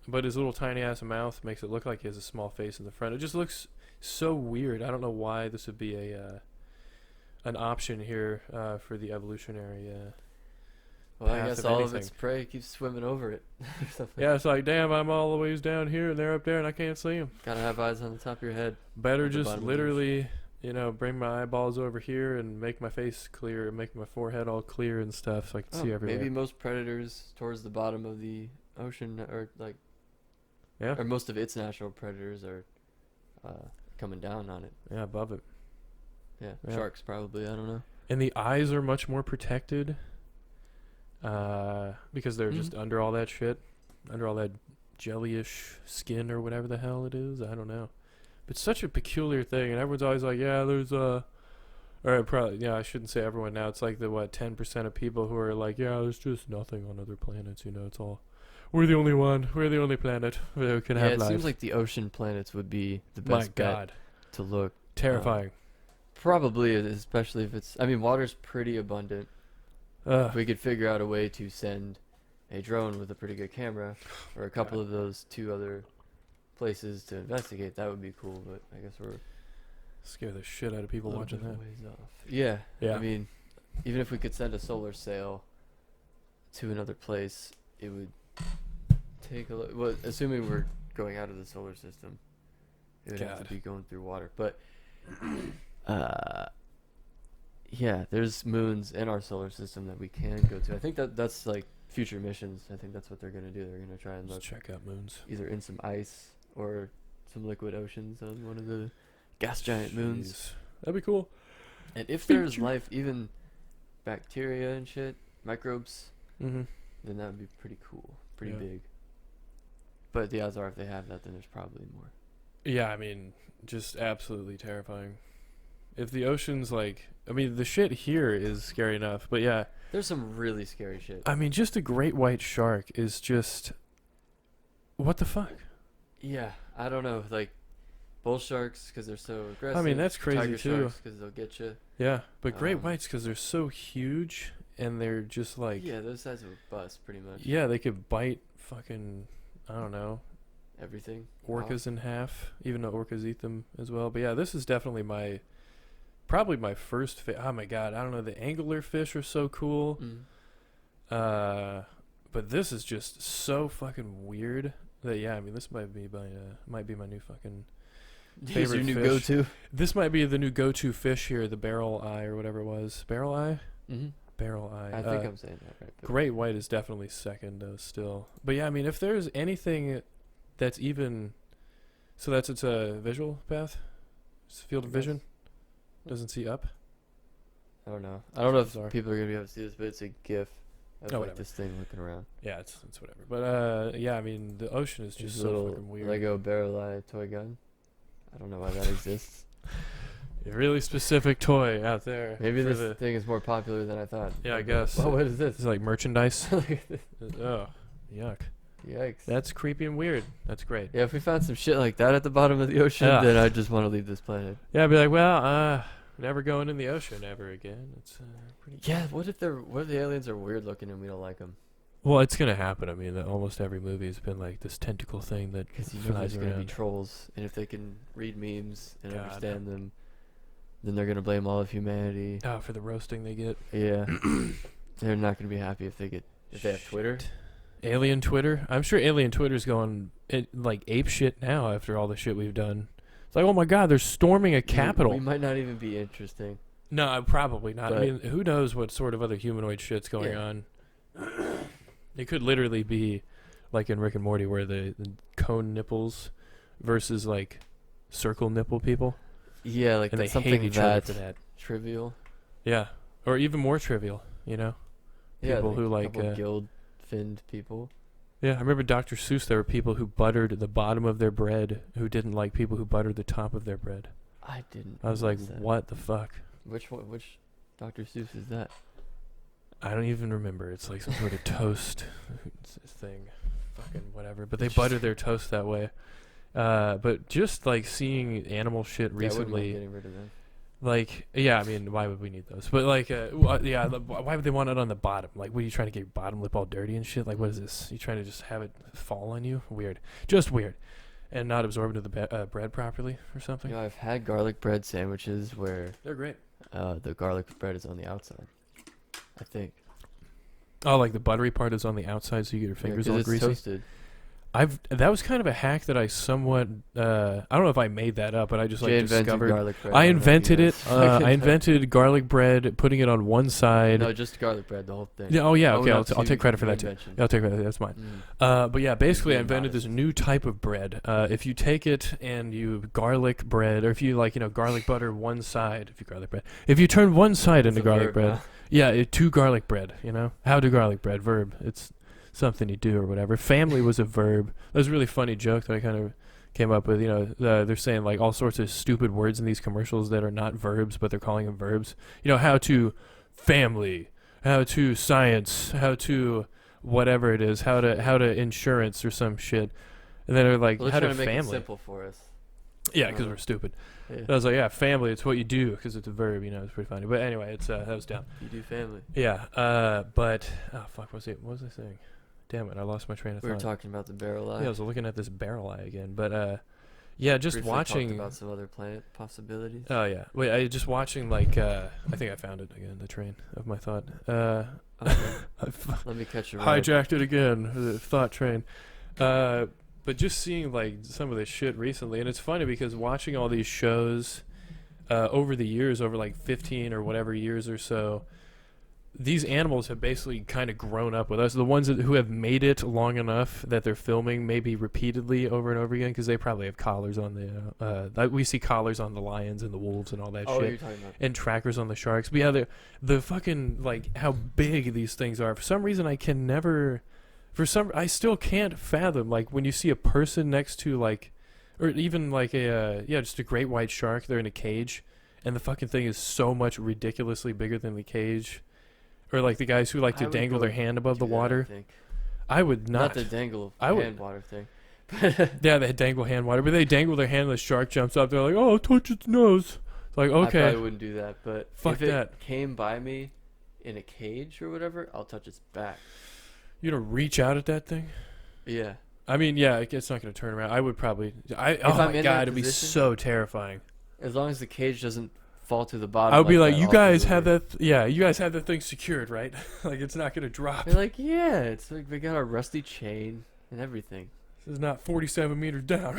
But his little tiny ass mouth makes it look like he has a small face in the front. It just looks so weird. I don't know why this would be an option here for the evolutionary. Well, I path guess of all of anything. its prey keeps swimming over it. or something. Yeah, it's like, damn, I'm all the ways down here and they're up there and I can't see them. Gotta have eyes on the top of your head. Better At the just bottom of the literally, bring my eyeballs over here and make my face clear and make my forehead all clear and stuff so I can see everywhere. Maybe most predators towards the bottom of the ocean or Yeah, or most of its natural predators are coming down on it. yeah, above it. Yeah, Yeah. sharks probably. I don't know. And the eyes are much more protected because they're just under all that shit, under all that jellyish skin or whatever the hell it is. I don't know. But it's such a peculiar thing, and everyone's always like, yeah, there's or probably, yeah, I shouldn't say everyone now. It's like the 10% of people who are like, yeah, there's just nothing on other planets. It's all, we're the only one. We're the only planet who can have It life. seems like the ocean planets would be the My best bet God, to look. terrifying. Probably, especially if it's. I mean, water's pretty abundant. If we could figure out a way to send a drone with a pretty good camera, or a couple of those two other places to investigate, that would be cool. But I guess we're Scare the shit out of people a little watching bit that. ways off. Yeah. Yeah. I mean, even if we could send a solar sail to another place, it would take a look. Well, assuming we're going out of the solar system, it would have God. to be going through water. But yeah, there's moons in our solar system that we can go to. I think that's like future missions. I think that's what they're gonna do. They're gonna try and Let's look check out moons. either in some ice or some liquid oceans on one of the gas giant moons. Jeez. That'd be cool. And if there's life, even bacteria and shit, microbes, Mm-hmm. then that would be pretty cool, pretty Yeah. big. But the odds are, if they have that, then there's probably more. Yeah, I mean, just absolutely terrifying. If the ocean's like, I mean, the shit here is scary enough, but yeah, There's some really scary shit. I mean, just a great white shark is just, what the fuck? Yeah, I don't know, like bull sharks because they're so aggressive. I mean, that's crazy Tiger too. sharks because they'll get you. Yeah, but great Um, whites because they're so huge and they're just like, Yeah, those size of a bus, pretty much. yeah, they could bite fucking, I don't know, Everything. orcas in half, even though orcas eat them as well. But yeah, this is definitely probably my first oh my God, I don't know, the angler fish are so cool. Mm. But this is just so fucking weird that, yeah, I mean, this might be my new fucking Is favorite your new fish. go-to? This might be the new go-to fish here, the barrel eye or whatever it was. Barrel eye? Mm-hmm. Barrel eye. I think I'm saying that right. but- Great white is definitely second though still. But yeah, I mean, if there's anything that's even, so it's a visual path? It's a field of I guess. vision? Doesn't see up? I don't know. I don't know if Bizarre. people are gonna be able to see this, but it's a GIF of Oh, like whatever. this thing looking around. Yeah, it's whatever. But yeah, I mean, the ocean is just Just a so little fucking weird. Lego barrel eye toy gun. I don't know why that exists. A really specific toy out there. Maybe for this thing is more popular than I thought. Yeah, I Like, guess. Well, what is this? It's like merchandise. Look at this. Oh, yuck. Yikes. That's creepy and weird. That's great. Yeah, if we found some shit like that at the bottom of the ocean, Yeah. then I just want to leave this planet. Yeah, I'd be like, well, Never going in the ocean ever again. It's pretty. Yeah. What if the aliens are weird looking and we don't like them? Well, it's gonna happen. I mean, almost every movie has been like this tentacle thing that Because you know flies there's gonna be around. trolls, and if they can read memes and God. understand them, then they're gonna blame all of humanity. Oh, for the roasting they get. Yeah. They're not gonna be happy if they have Twitter. Shit. Alien Twitter. I'm sure Alien Twitter's going like ape shit now after all the shit we've done. It's like, oh my God, they're storming a capitol. We might not even be interesting. No, probably not. I But- mean, who knows what sort of other humanoid shit's going Yeah. on? It could literally be like in Rick and Morty, where the cone nipples versus like circle nipple people, Yeah, like and they that's hate something each other that for that. trivial. Yeah, or even more trivial. You know? Yeah, People who, a like, couple gill-finned people. Yeah, I remember Dr. Seuss. There were people who buttered the bottom of their bread who didn't like people who buttered the top of their bread. I didn't. I was like, realize that. what the fuck? Which one? Which Dr. Seuss is that? I don't even remember. It's like some sort of toast thing. Fucking whatever. But they Interesting. butter their toast that way. But just like seeing animal shit Yeah, I wouldn't mind recently, getting rid of them. like, yeah, I mean, why would we need those? But like, why would they want it on the bottom? Like, what are you trying to get your bottom lip all dirty and shit? Like, what is this? You trying to just have it fall on you? Weird. Just weird. And not absorb into the bread properly or something? You know, I've had garlic bread sandwiches where They're great. the garlic bread is on the outside. I think. Oh, like the buttery part is on the outside, so you get your fingers Yeah, 'cause all it's greasy. toasted. That was kind of a hack that I somewhat I don't know if I made that up, but I just like Jay invented discovered. garlic bread. I don't know if you invented it. guys- I invented garlic bread, putting it on one side. No, just garlic bread, the whole thing. Yeah. Oh yeah. Own Okay. up I'll to take credit for your that too. invention. Yeah, I'll take credit. That's mine. But yeah, basically, I invented this new type of bread. If you take it and you garlic bread, or if you garlic butter one side, if you turn one side It's into a garlic verb bread, now. yeah, to garlic bread. How to garlic bread, verb. It's something you do or whatever. Family was a verb. That was a really funny joke that I kind of came up with. They're saying like all sorts of stupid words in these commercials that are not verbs, but they're calling them verbs. How to family, how to science, how to whatever it is, how to insurance or some shit. And then they're like, Well, how they're to trying to make it family. simple for us. Yeah, because we're stupid. Yeah. And I was like, yeah, family, it's what you do because it's a verb. It's pretty funny. But anyway, it's that was dumb. You do family. Yeah, but oh fuck, what was I saying? Damn it, I lost my train of We thought. were talking about the barrel eye. Yeah, I was looking at this barrel eye again, but yeah, just Briefly watching. talked about some other planet possibilities. Oh yeah, wait, I just watching like I think I found it again, the train of my thought. Okay. I've Let me catch your ride. hijacked it again, the thought train. But just seeing like some of this shit recently, and it's funny because watching all these shows over the years, over like 15 or whatever years or so, these animals have basically kind of grown up with us. The ones who have made it long enough that they're filming maybe repeatedly over and over again, because they probably have collars on the we see collars on the lions and the wolves and all that Oh, shit, you're talking about. and trackers on the sharks. But yeah, the fucking like how big these things are. For some reason, I still can't fathom, like, when you see a person next to like, or even like just a great white shark. They're in a cage, and the fucking thing is so much ridiculously bigger than the cage. Or like the guys who like I to would dangle go their hand above the do that, I water. think. I would Not not. the dangle I would- hand water thing. Yeah, they dangle hand water, but they dangle their hand and the shark jumps up. They're like, "Oh, touch its nose." It's like, I okay, probably wouldn't do that, but Fuck if it that. came by me in a cage or whatever, I'll touch its back. you know, reach out at that thing. Yeah. I mean, yeah, it's not going to turn around. I would probably. Oh I'm my in that god, it'd be position- so terrifying. As long as the cage doesn't fall to the bottom. I would be like, that you off guys the have river." that. You guys have that thing secured, right? Like it's not going to drop. They're like, yeah, it's like we got our rusty chain and everything. This is not 47 meters down.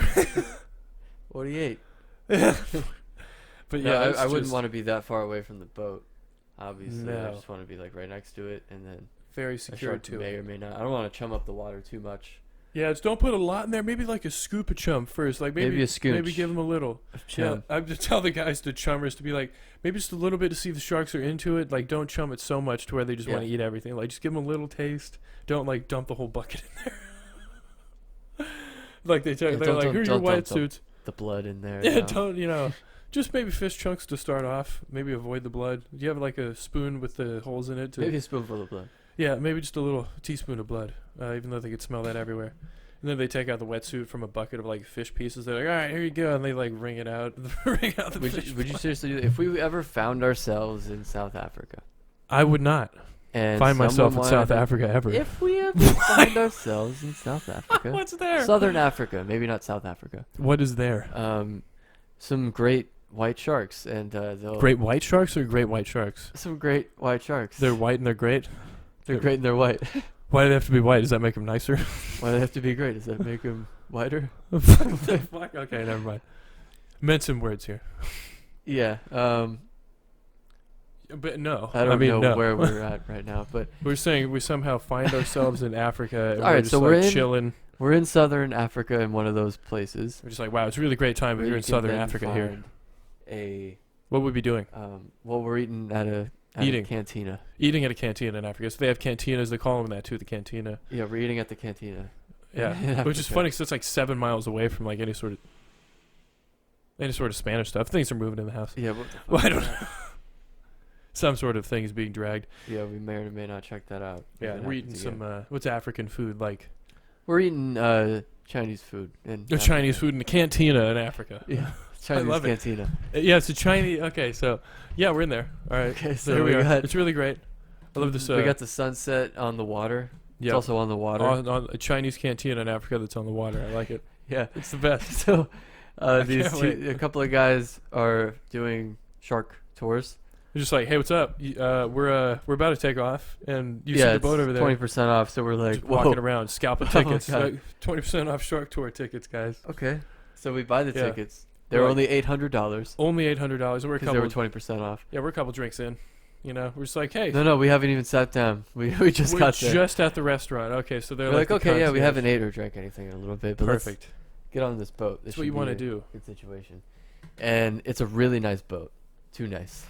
48. But No, yeah, I wouldn't want to be that far away from the boat. Obviously, I No. just want to be like right next to it, and then very a secure shark too. may or may not. I don't want to chum up the water too much. Yeah, just don't put a lot in there. Maybe like a scoop of chum first. Like maybe Maybe a scooch. Maybe give them a little. Chum. Yeah, I just tell the guys to chummers to be like, maybe just a little bit to see if the sharks are into it. Like, don't chum it so much to where they just want to Yeah. eat everything. Like, just give them a little taste. Don't like dump the whole bucket in there. Like they're Yeah, like, don't here's your dump wetsuits. The blood in there. Yeah, no. don't just maybe fish chunks to start off. Maybe avoid the blood. Do you have like a spoon with the holes in it? Maybe a spoonful of blood. Yeah, maybe just a little teaspoon of blood. Even though they could smell that everywhere. And then they take out the wetsuit from a bucket of like fish pieces. They're like, all right, here you go, and they like wring it out. Wring out the fish. Would you seriously do that? If we ever found ourselves in South Africa? I would not And find myself in someone South wanted to- Africa ever. If we ever find ourselves in South Africa. What's there? Southern Africa, maybe not South Africa. What is there? Some great white sharks, and they'll Great white sharks or great white sharks? some great white sharks. They're white and they're great. They're great and they're white. Why do they have to be white? Does that make them nicer? Why do they have to be great? Does that make them whiter? Fuck. Okay, never mind. Meant some words here. Yeah. But no. I don't know no. where we're at right now, but We're saying we somehow find ourselves in Africa and All we're right, just so like we're in- chilling. we're in Southern Africa in one of those places. We're just like, wow, it's a really great time if where you're you in can Southern then Africa here. find A What would we be doing? well, we're eating at a Eating. cantina. Eating at a cantina in Africa. So they have cantinas. They call them that too, the cantina. Yeah, we're eating at the cantina. Yeah, in which is Africa. funny because it's like 7 miles away from like any sort of Spanish stuff. Things are moving in the house. Yeah, what the fuck Well, I is don't that? know. Some sort of thing is being dragged. Yeah, we may or may not check that out. if Yeah, it we're happens eating again. some. What's African food like? We're eating Chinese food. There's Chinese food in the cantina in Africa. Yeah, Chinese love it. cantina. Yeah, it's a Chinese. Okay, so yeah, we're in there. All right. Okay, So so here we we are. got It's really great. I love this. we got the sunset on the water. Yeah. It's also on the water. on a Chinese cantina in Africa that's on the water. I like it. Yeah. It's the best. So I these can't wait. a couple of guys are doing shark tours. We're just like, hey, what's up? We're about to take off, and you see yeah, the boat over there. 20% off. So we're like, Just walking whoa. around, scalping Oh my tickets. God. 20% off Shark Tour tickets, guys. Okay. So we buy the Yeah. tickets. They're Right. only $800 Only $800. We're a because they were couple. 20% off. Yeah, we're a couple drinks in. You know, we're just like, hey, No, we haven't even sat down. We just we're got there. just at the restaurant. Okay, so they're We're like, the okay, yeah, we concierge. haven't ate or drank anything in a little bit, but Perfect. let's get on this boat. This That's what you should want be to a do. Good situation. And it's a really nice boat. Too nice.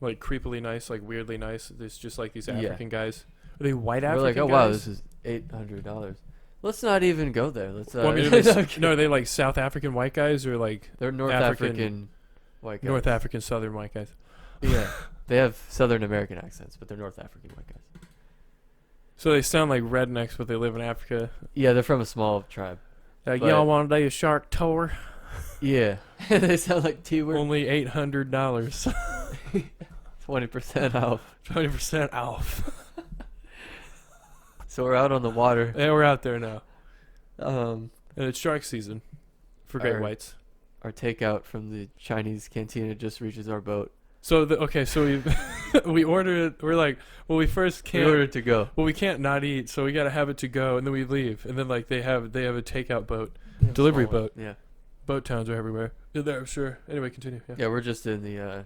Like creepily nice, like weirdly nice. There's just like these Yeah. African guys. Are they white We're African like, oh guys? wow, this is $800. Let's not even go there. Let's. Well, I mean, no, are they like South African white guys or like they're North African- African white guys. North African Southern white guys? Yeah, they have Southern American accents, but they're North African white guys. So they sound like rednecks, but they live in Africa. Yeah, they're from a small tribe. Like, But- y'all want to do a shark tour? Yeah, they sound like T-word. Only $800. 20% off. 20% off. So we're out on the water. Yeah, we're out there now. Um, And it's shark season for great Our- whites. our takeout from the Chinese cantina just reaches our boat. So, so we we order it. We're like, well, we first We can't. ordered to go. Well, we can't not eat, so we got to have it to go, and then we leave. And then, like, they have a takeout boat. Delivery Small one. boat. Yeah. Boat towns are everywhere. Yeah, there, sure. Anyway, continue. Yeah. Yeah, we're just in the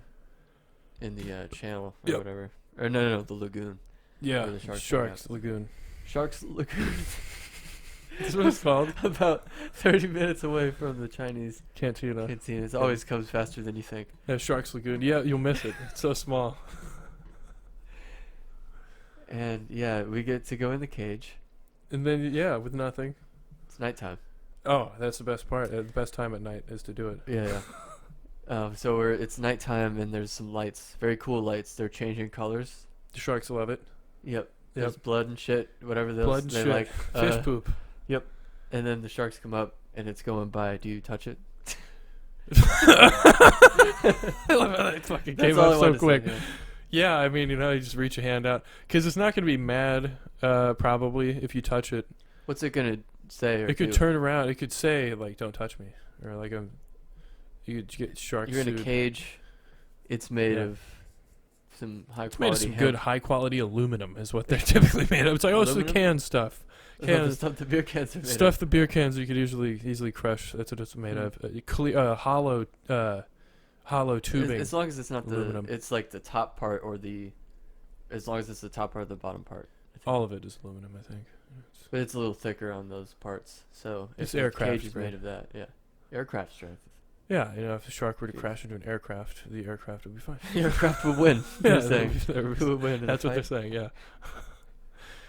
channel or Yep. whatever. Or no, the lagoon. Yeah, Where the sharks Sharks hang Lagoon. Sharks Lagoon. That's what it's called. About 30 minutes away from the Chinese Cantina. cantina. It always comes faster than you think. Yeah, Sharks Lagoon. Yeah, you'll miss it. It's so small. And yeah, we get to go in the cage. And then, yeah, with nothing. It's nighttime. Oh, that's the best part. The best time at night is to do it. Yeah. So it's nighttime and there's some lights, very cool lights. They're changing colors. The sharks love it. Yep. There's blood and shit, whatever they Blood and they shit. like. Fish poop. And then the sharks come up and it's going by. Do you touch it? I love how that fucking That's came all I up so wanted to say, quick. yeah. Yeah, I mean, you know, you just reach your hand out. Because it's not going to be mad, probably, if you touch it. What's it gonna say? Or It could do? turn around. It could say, like, don't touch me. Or, like, you could get shark You're in a sued. cage. It's made Yeah. of some high It's made of quality. some good, high-quality aluminum is what they're typically made of. It's like, oh, it's the Aluminum? canned stuff. The cans- stuff the beer cans are made Stuff of. the beer cans you could easily crush. That's what it's made Hmm. of. Hollow tubing. As long as it's not aluminum. it's like the top part or as long as it's the top part or the bottom part. I think. All of it is aluminum, I think. But it's a little thicker on those parts. So if It's the aircraft cage is strength. made of that, yeah, aircraft strength. Yeah, you know, if a shark were to Jeez. crash into an aircraft, the aircraft would be fine. The aircraft would win. Yeah, They're saying who would win? in a That's what they're fight? saying. Yeah,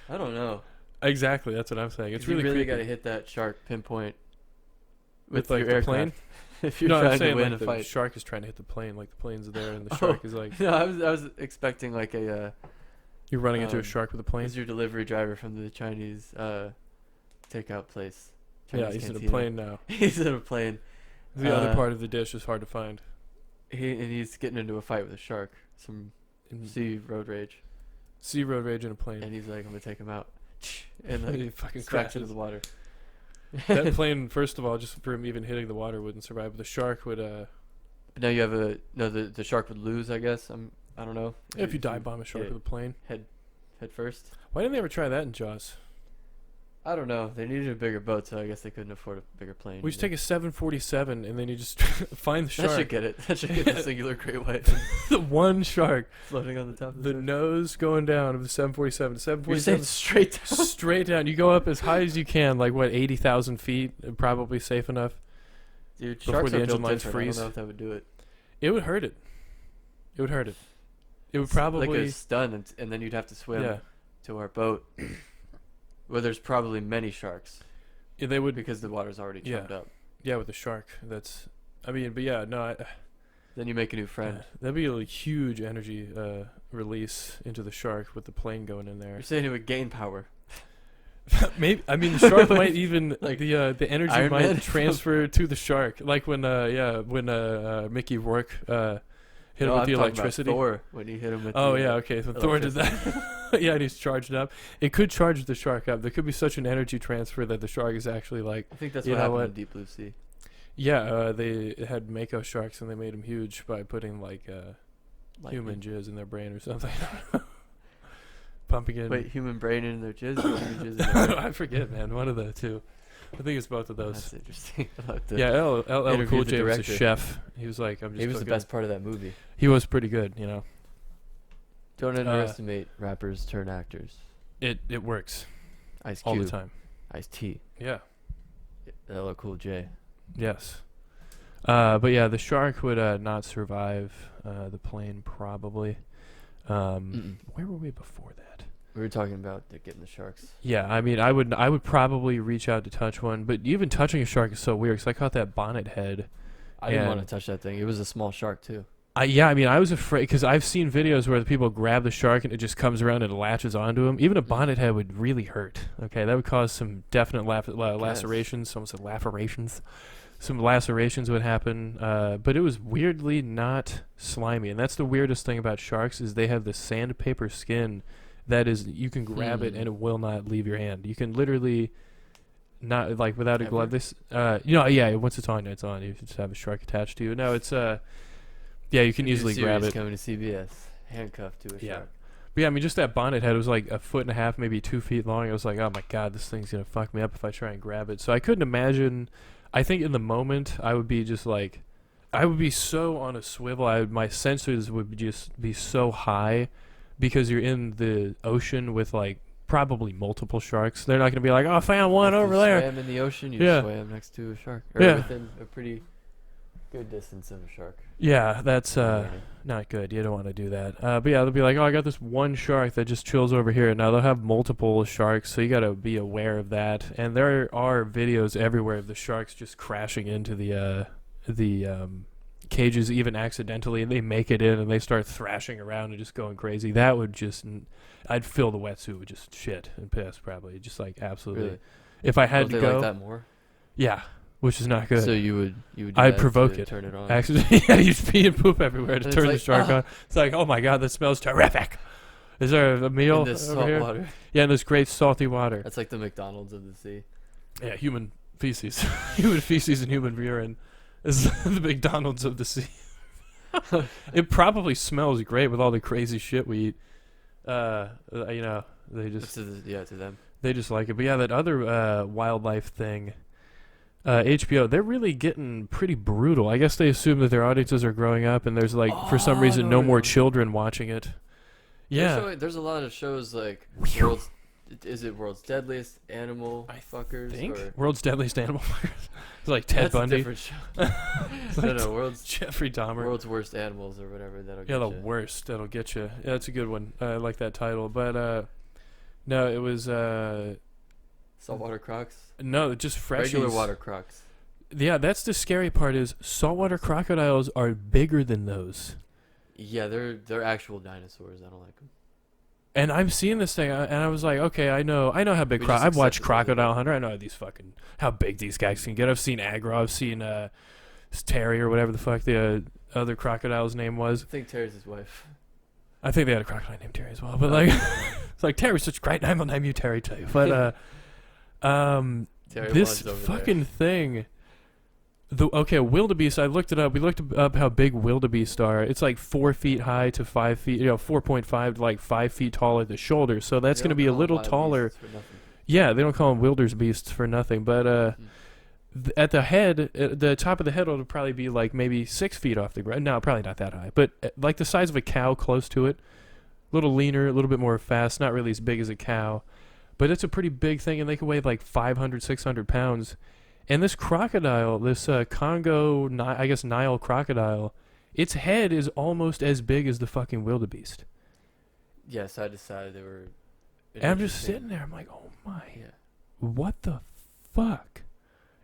I don't know. exactly. That's what I'm saying. It's 'Cause you really really creepy. got to hit that shark pinpoint With, your like, the aircraft plane? if you're No, I'm trying to saying win like a the fight. shark is trying to hit the plane. Like the plane's there, and the Oh. shark is like No, I was expecting like a you're running into a um, shark with a plane. is your delivery driver from the Chinese takeout place. Yeah, he's in a plane now. He's in a plane. The other part of the dish is hard to find. He's getting into a fight with a shark. Some sea road rage. Sea road rage in a plane. And he's like, I'm gonna take him out. And like he fucking crashes into crashes the water. That plane, first of all, just for him even hitting the water wouldn't survive. But the shark would. But now you have the shark would lose, I guess. I don't know. If you dive bomb a shark with a plane. Head first. Why didn't they ever try that in Jaws? I don't know. They needed a bigger boat, so I guess they couldn't afford a bigger plane. We just take a 747 and then you just find the shark. That should get it. That should get the singular great white. The one shark Floating on the top of the nose going down of the 747. 747 straight down. Straight down. You go up as high as you can, like what, 80,000 feet, probably safe enough. Dude, before sharks the are engine built lines different. freeze. I don't know if that would do it. It would hurt it. It would hurt it. It would probably like a stun, and then you'd have to swim to our boat, where there's probably many sharks. Yeah, they would, because the water's already churned up. Yeah, with the shark. That's, I mean, but yeah, no. Then you make a new friend. That'd be a huge energy release into the shark with the plane going in there. You're saying it would gain power. Maybe, I mean, the shark might even like the energy Iron might Man? transfer to the shark, like when Mickey Rourke hit him with the electricity. Thor, when he hit him with Okay, so Thor did that. Yeah, and he's charged up. It could charge the shark up. There could be such an energy transfer that the shark is actually like. I think that's what happened in Deep Blue Sea. Yeah, they had Mako sharks and they made them huge by putting like human jizz in their brain or something. Pumping in. Wait, human brain in their jizz? Or human jizz in their brain? I forget, man. One of the two. I think it's both of those. That's interesting. Yeah, LL Cool J was a director. chef. He was like, He was the best part of that movie. He was pretty good, you know. Don't underestimate rappers turn actors. It works. Ice Cube. All the time. Ice-T. Yeah. LL Cool J. Yes. But yeah, the shark would not survive the plane probably. Where were we before that? We were talking about getting the sharks. Yeah, I mean, I would probably reach out to touch one, but even touching a shark is so weird. Cause I caught that bonnet head. I didn't want to touch that thing. It was a small shark too. I mean, I was afraid because I've seen videos where the people grab the shark and it just comes around and latches onto him. Even a bonnet head would really hurt. Okay, that would cause some definite lacerations. Almost said lacerations. Some lacerations would happen, but it was weirdly not slimy. And that's the weirdest thing about sharks is they have this sandpaper skin that is, you can grab it and it will not leave your hand. You can literally not, like, without a glove. This, once it's on, it's on. You just have a shark attached to you. No, it's, you can easily grab it. Coming to CBS, handcuffed to a shark. But yeah, I mean, just that bonnet head was like 1.5 feet, maybe 2 feet long. I was like, oh my God, this thing's going to fuck me up if I try and grab it. So I couldn't imagine. I think in the moment, I would be just like, I would be so on a swivel. My sensors would just be so high because you're in the ocean with like probably multiple sharks. They're not going to be like, oh, I found one over there. Swam in the ocean, you swam next to a shark. Or within a pretty good distance of a shark. Yeah, that's not good. You don't want to do that. But yeah, they'll be like, oh, I got this one shark that just chills over here. Now they'll have multiple sharks, so you got to be aware of that. And there are videos everywhere of the sharks just crashing into the cages, even accidentally, and they make it in and they start thrashing around and just going crazy. That would just, I'd fill the wetsuit with just shit and piss, probably. Just like absolutely. Really? If I had to go, like that more? Yeah. Which is not good. So you would do I'd that provoke to it. Turn it on. Actually, yeah, you'd pee and poop everywhere to And turn it's the shark on. It's like, oh my God, that smells terrific. Is there a meal in this over salt here? water. Yeah, in this great salty water. That's like the McDonald's of the sea. Yeah, human feces. Human feces and human urine is the McDonald's of the sea. It probably smells great with all the crazy shit we eat. They just to them. They just like it. But yeah, that other wildlife thing. HBO, they're really getting pretty brutal. I guess they assume that their audiences are growing up, and there's like for some reason no more children watching it. Yeah, There's a lot of shows like World's Deadliest Animal Fuckers? Or World's Deadliest Animal Fuckers. It's like Ted that's Bundy. A different show. No, World's Jeffrey Dahmer. World's Worst Animals or whatever. That'll get you. Worst. That'll get you. Yeah, that's a good one. I like that title. But no, it was Saltwater Crocs. No, just freshies. Regular water crocs. Yeah, that's the scary part. Is saltwater crocodiles are bigger than those. Yeah, they're actual dinosaurs. I don't like them. And I'm seeing this thing, and I was like, okay, I know how big. We just I've watched accepted what we Crocodile know. Hunter. I know how big these guys can get. I've seen aggro. I've seen Terry or whatever the fuck the other crocodile's name was. I think Terry's his wife. I think they had a crocodile named Terry as well. But like, it's like Terry's such a great name. I'll name you Terry too. But Terry this Wan's over fucking thing. Wildebeest. I looked it up. We looked up how big wildebeest are. It's like 4 feet high to 5 feet. 4.5 to like 5 feet tall at the shoulder. So that's going to be a little taller. Yeah, they don't call them wildebeests for nothing. But at the head, the top of the head will probably be like maybe 6 feet off the ground. No, probably not that high. But like the size of a cow, close to it. A little leaner, a little bit more fast. Not really as big as a cow. But it's a pretty big thing, and they can weigh like 500, 600 pounds. And this crocodile, this Congo, I guess Nile crocodile, its head is almost as big as the fucking wildebeest. Yes, I decided they were. And I'm just sitting there. I'm like, oh my, Yeah. what the fuck?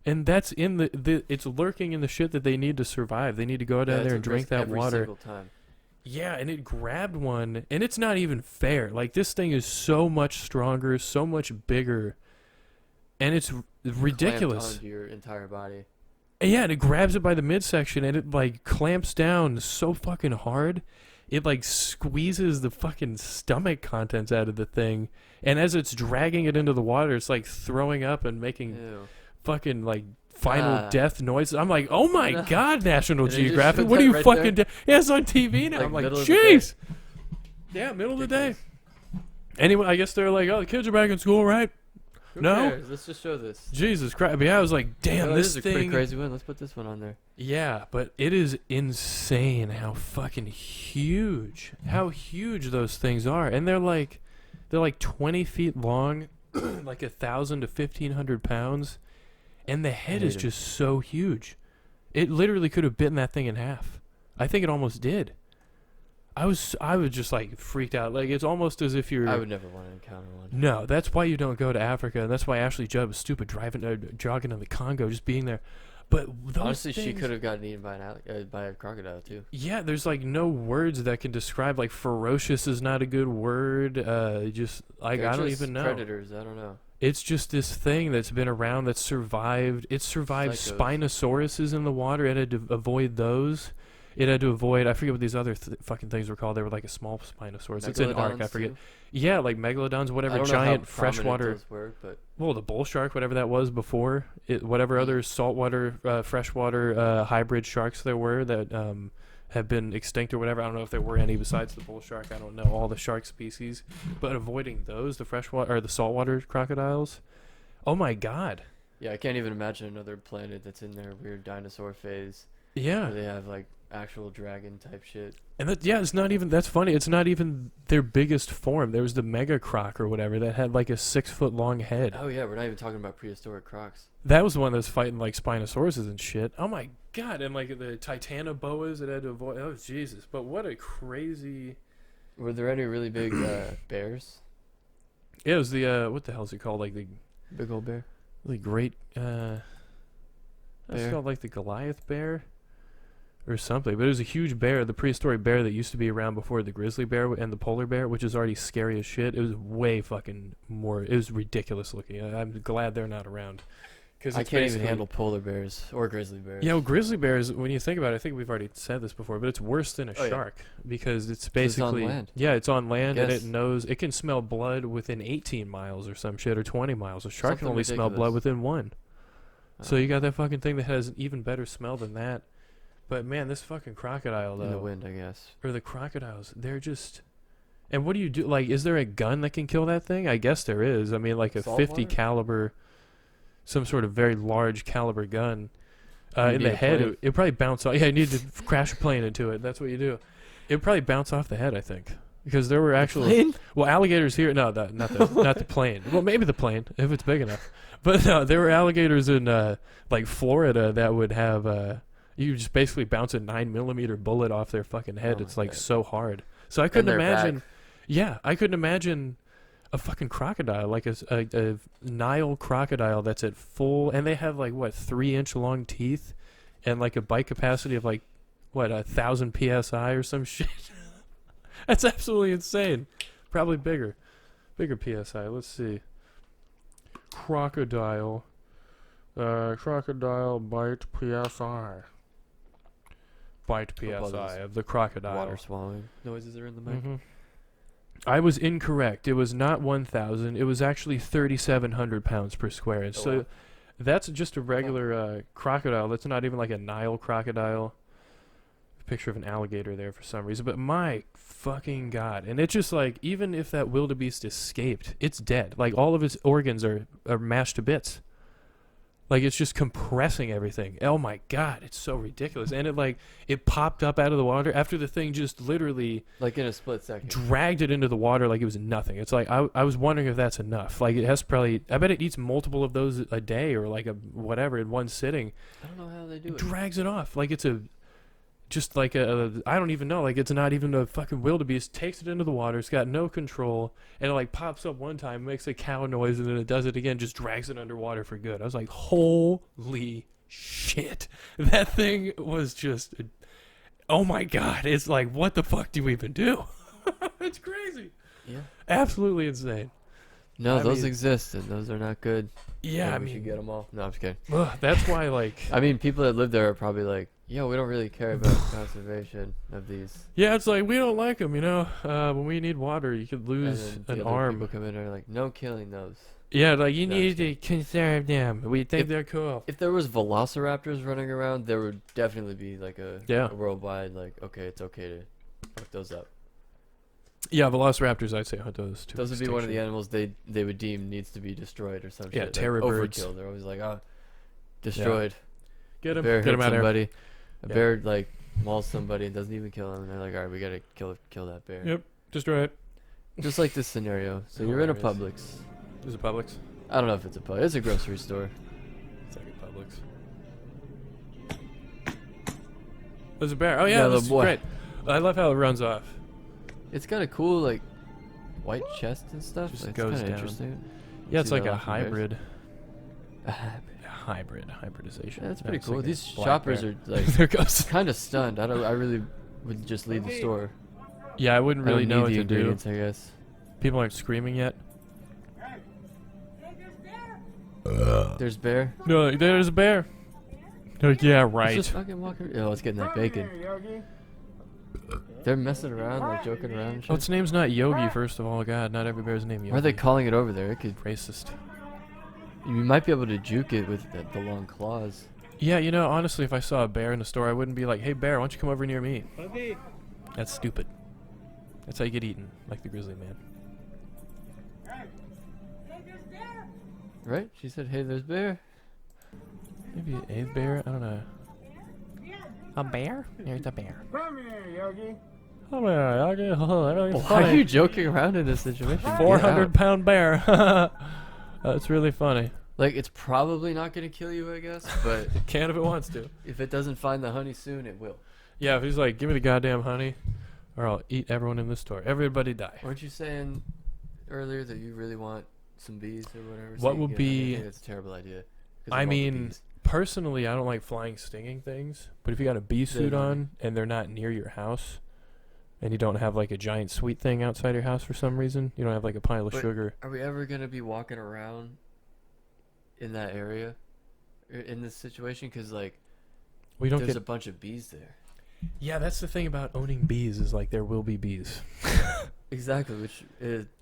And that's in it's lurking in the shit that they need to survive. They need to go down there and drink that water. Single time. Yeah, and it grabbed one, and it's not even fair. Like, this thing is so much stronger, so much bigger, and it's ridiculous. Clamped onto your entire body. And yeah, and it grabs it by the midsection, and it, like, clamps down so fucking hard. It, like, squeezes the fucking stomach contents out of the thing, and as it's dragging it into the water, it's, like, throwing up and making Ew. fucking, like, final death noises. I'm like, oh my god, National And they just Geographic, showed what are that you right fucking there? doing? Yeah, it's on TV now. Like, I'm like, middle of the day. jeez. Yeah, middle of the day. Anyway, I guess they're like, oh, the kids are back in school, right? Who No? cares? Let's just show this. Jesus Christ. But yeah, I was like, damn, Oh, this is a pretty thing. crazy one. Let's put this one on there. Yeah, but it is insane how fucking huge, those things are. And they're like 20 feet long, like 1,000 to 1,500 pounds. And the head is just so huge. It literally could have bitten that thing in half. I think it almost did. I was just like freaked out. Like, it's almost as if you're. I would never want to encounter one. No, that's why you don't go to Africa, and that's why Ashley Judd was stupid jogging in the Congo, just being there. But those Honestly, she things- could have gotten eaten by by a crocodile too. Yeah, there's like no words that can describe. Like, ferocious is not a good word. Just like, They're I don't just even know. Predators. I don't know. It's just this thing that's been around that's survived. It survived Psychos. Spinosauruses in the water. It had to avoid those. It had to avoid. I forget what these other fucking things were called. They were like a small Spinosaurus. It's in Ark. I Megalodons, forget. too. Yeah, like megalodons, I whatever don't know giant how prominent freshwater. those were, but Well, the bull shark, whatever that was before, whatever other saltwater, freshwater hybrid sharks there were that have been extinct or whatever. I don't know if there were any besides the bull shark. I don't know all the shark species, but avoiding those, the freshwater or the saltwater crocodiles. Oh my god! yeah, I can't even imagine another planet that's in their weird dinosaur phase Yeah, where they have like actual dragon type shit. and it's not even. That's funny. It's not even their biggest form. There was the mega croc or whatever that had like a 6-foot long head. Oh yeah, we're not even talking about prehistoric crocs. That was the one that was fighting like Spinosauruses and shit. Oh my god! And like the Titanoboas that had to avoid. Oh Jesus! But what a crazy. Were there any really big bears? Yeah, it was the what the hell is it called? Like the Big old bear. great. It's Bear? called like the Goliath bear, or something. But it was a huge bear, the prehistoric bear that used to be around before the grizzly bear and the polar bear, which is already scary as shit. It was way fucking more. It was ridiculous looking. I'm glad they're not around. Cause I it's can't even basically- handle polar bears or grizzly bears. Yeah, well, grizzly bears, when you think about it, I think we've already said this before, but it's worse than a Oh, yeah. shark because it's It's on basically land. yeah, it's on land and it Guess. knows it can smell blood within 18 miles or some shit or 20 miles. A shark can Something only smell blood ridiculous. within 1. So you got that fucking thing that has an even better smell than that. But man, this fucking crocodile in the though, wind, I guess. or the crocodiles, they're just. And what do you do? Like, is there a gun that can kill that thing? I guess there is. I mean, like a 50 Saltwater? caliber, some sort of very large caliber gun. You In need the a head, plane? it probably bounce off. Yeah, you need to crash a plane into it. That's what you do. It would probably bounce off the head, I think, because there were actually Plane? well alligators here. No, not the plane. Well, maybe the plane if it's big enough. But no, there were alligators in like Florida that would have you just basically bounce a 9mm bullet off their fucking head. Oh It's my like God. so hard. So I couldn't their imagine. back. Yeah, I couldn't imagine a fucking crocodile, like a Nile crocodile that's at full, and they have like what 3-inch long teeth, and like a bite capacity of like what 1,000 psi or some shit. That's absolutely insane. Probably bigger PSI. Let's see. Crocodile bite PSI. Bite PSI of the crocodile. Water swallowing noises are in the mic. Mm-hmm. I was incorrect. It was not 1,000. It was actually 3,700 pounds per square inch. So wow. that's just a regular crocodile. That's not even like a Nile crocodile. Picture of an alligator there for some reason. But my fucking God. And it's just like, even if that wildebeest escaped, it's dead. Like all of its organs are mashed to bits. Like it's just compressing everything. Oh my God, it's so ridiculous. And it popped up out of the water after the thing just literally Like in a split second. dragged it into the water like it was nothing. It's like I was wondering if that's enough. Like it has probably, I bet it eats multiple of those a day or like a whatever in one sitting. I don't know how they do It it. drags it off like it's I don't even know. Like it's not even a fucking wildebeest. Takes it into the water. It's got no control, and it like pops up one time, makes a cow noise, and then it does it again. Just drags it underwater for good. I was like, holy shit! That thing was just, oh my God! It's like, what the fuck do you even do? It's crazy. Yeah. Absolutely insane. No, I those mean- exist, and those are not good. Yeah, I we should mean, get them all. No, I'm just kidding. that's why like. I mean, people that live there are probably like, yo, we don't really care about conservation of these. Yeah, it's like we don't like them, you know. When we need water, you could And lose then the an other arm. people come in and are like, no killing those. Yeah, like you No, need just to conserve them. We think they're cool. If there was velociraptors running around, there would definitely be like a worldwide, like, okay, it's okay to fuck those up. Yeah, velociraptors, I'd say hunt those too. Those would be one of the animals they would deem needs to be destroyed or something. Yeah, shit. terror like birds. Overkill. They're always like, oh, destroyed. Get them, Bear get them hit out of here. somebody. A Yeah. bear like mauls somebody and doesn't even kill him. And they're like, all right, we gotta kill that bear. Yep, destroy it. Just like this scenario. So you're in a Hilarious. Publix. Is it Publix? I don't know if it's a Publix. It's a grocery store. It's like a Publix. There's a bear. Oh yeah, Yeah, this the is boy. great. I love how it runs off. It's got a cool like white chest and stuff. Just It's goes kind of down. interesting. Yeah, it's See like the a laughing bears? hybrid. A hybrid. Hybridization. Yeah, that's No, pretty it's cool. like a These black shoppers bear. are like There goes. kind of stunned. I really would just leave the store. Yeah, I wouldn't I really don't know what need the to do. ingredients, I guess. People aren't screaming yet. There's bear. No, there's a bear. Oh, yeah, It's right. just fucking walking. Oh, it's getting that bacon. They're messing around, like joking around. And shit. Oh, its name's not Yogi, first of all. God, not every bear's name Yogi. Why are they calling it over there? It could. Racist. You might be able to juke it with the long claws. Yeah, you know, honestly, if I saw a bear in the store, I wouldn't be like, hey, bear, why don't you come over near me? That's stupid. That's how you get eaten, like the grizzly man. Right? She said, "Hey, there's bear." Maybe a bear? I don't know. A bear? There's a bear. Come here, Yogi. Oh, yeah, everything's Why are funny. you joking around in this situation? Get 400-pound bear. That's really funny. Like, it's probably not gonna kill you, I guess. But It can if it wants to. if it doesn't find the honey soon, it will. Yeah, if he's like, give me the goddamn honey, or I'll eat everyone in this store. Everybody die. Weren't you saying earlier that you really want some bees or whatever? What you would can get be- honey? I think that's a terrible idea. 'cause of I all the mean, bees. personally, I don't like flying stinging things, but if you got a bee suit don't. on and they're not near your house, and you don't have like a giant sweet thing outside your house for some reason, you don't have like a pile of But- sugar. Are we ever gonna be walking around in that area, in this situation? Because like, We don't there's get. a bunch of bees there. Yeah, that's the thing about owning bees is like there will be bees. Exactly, which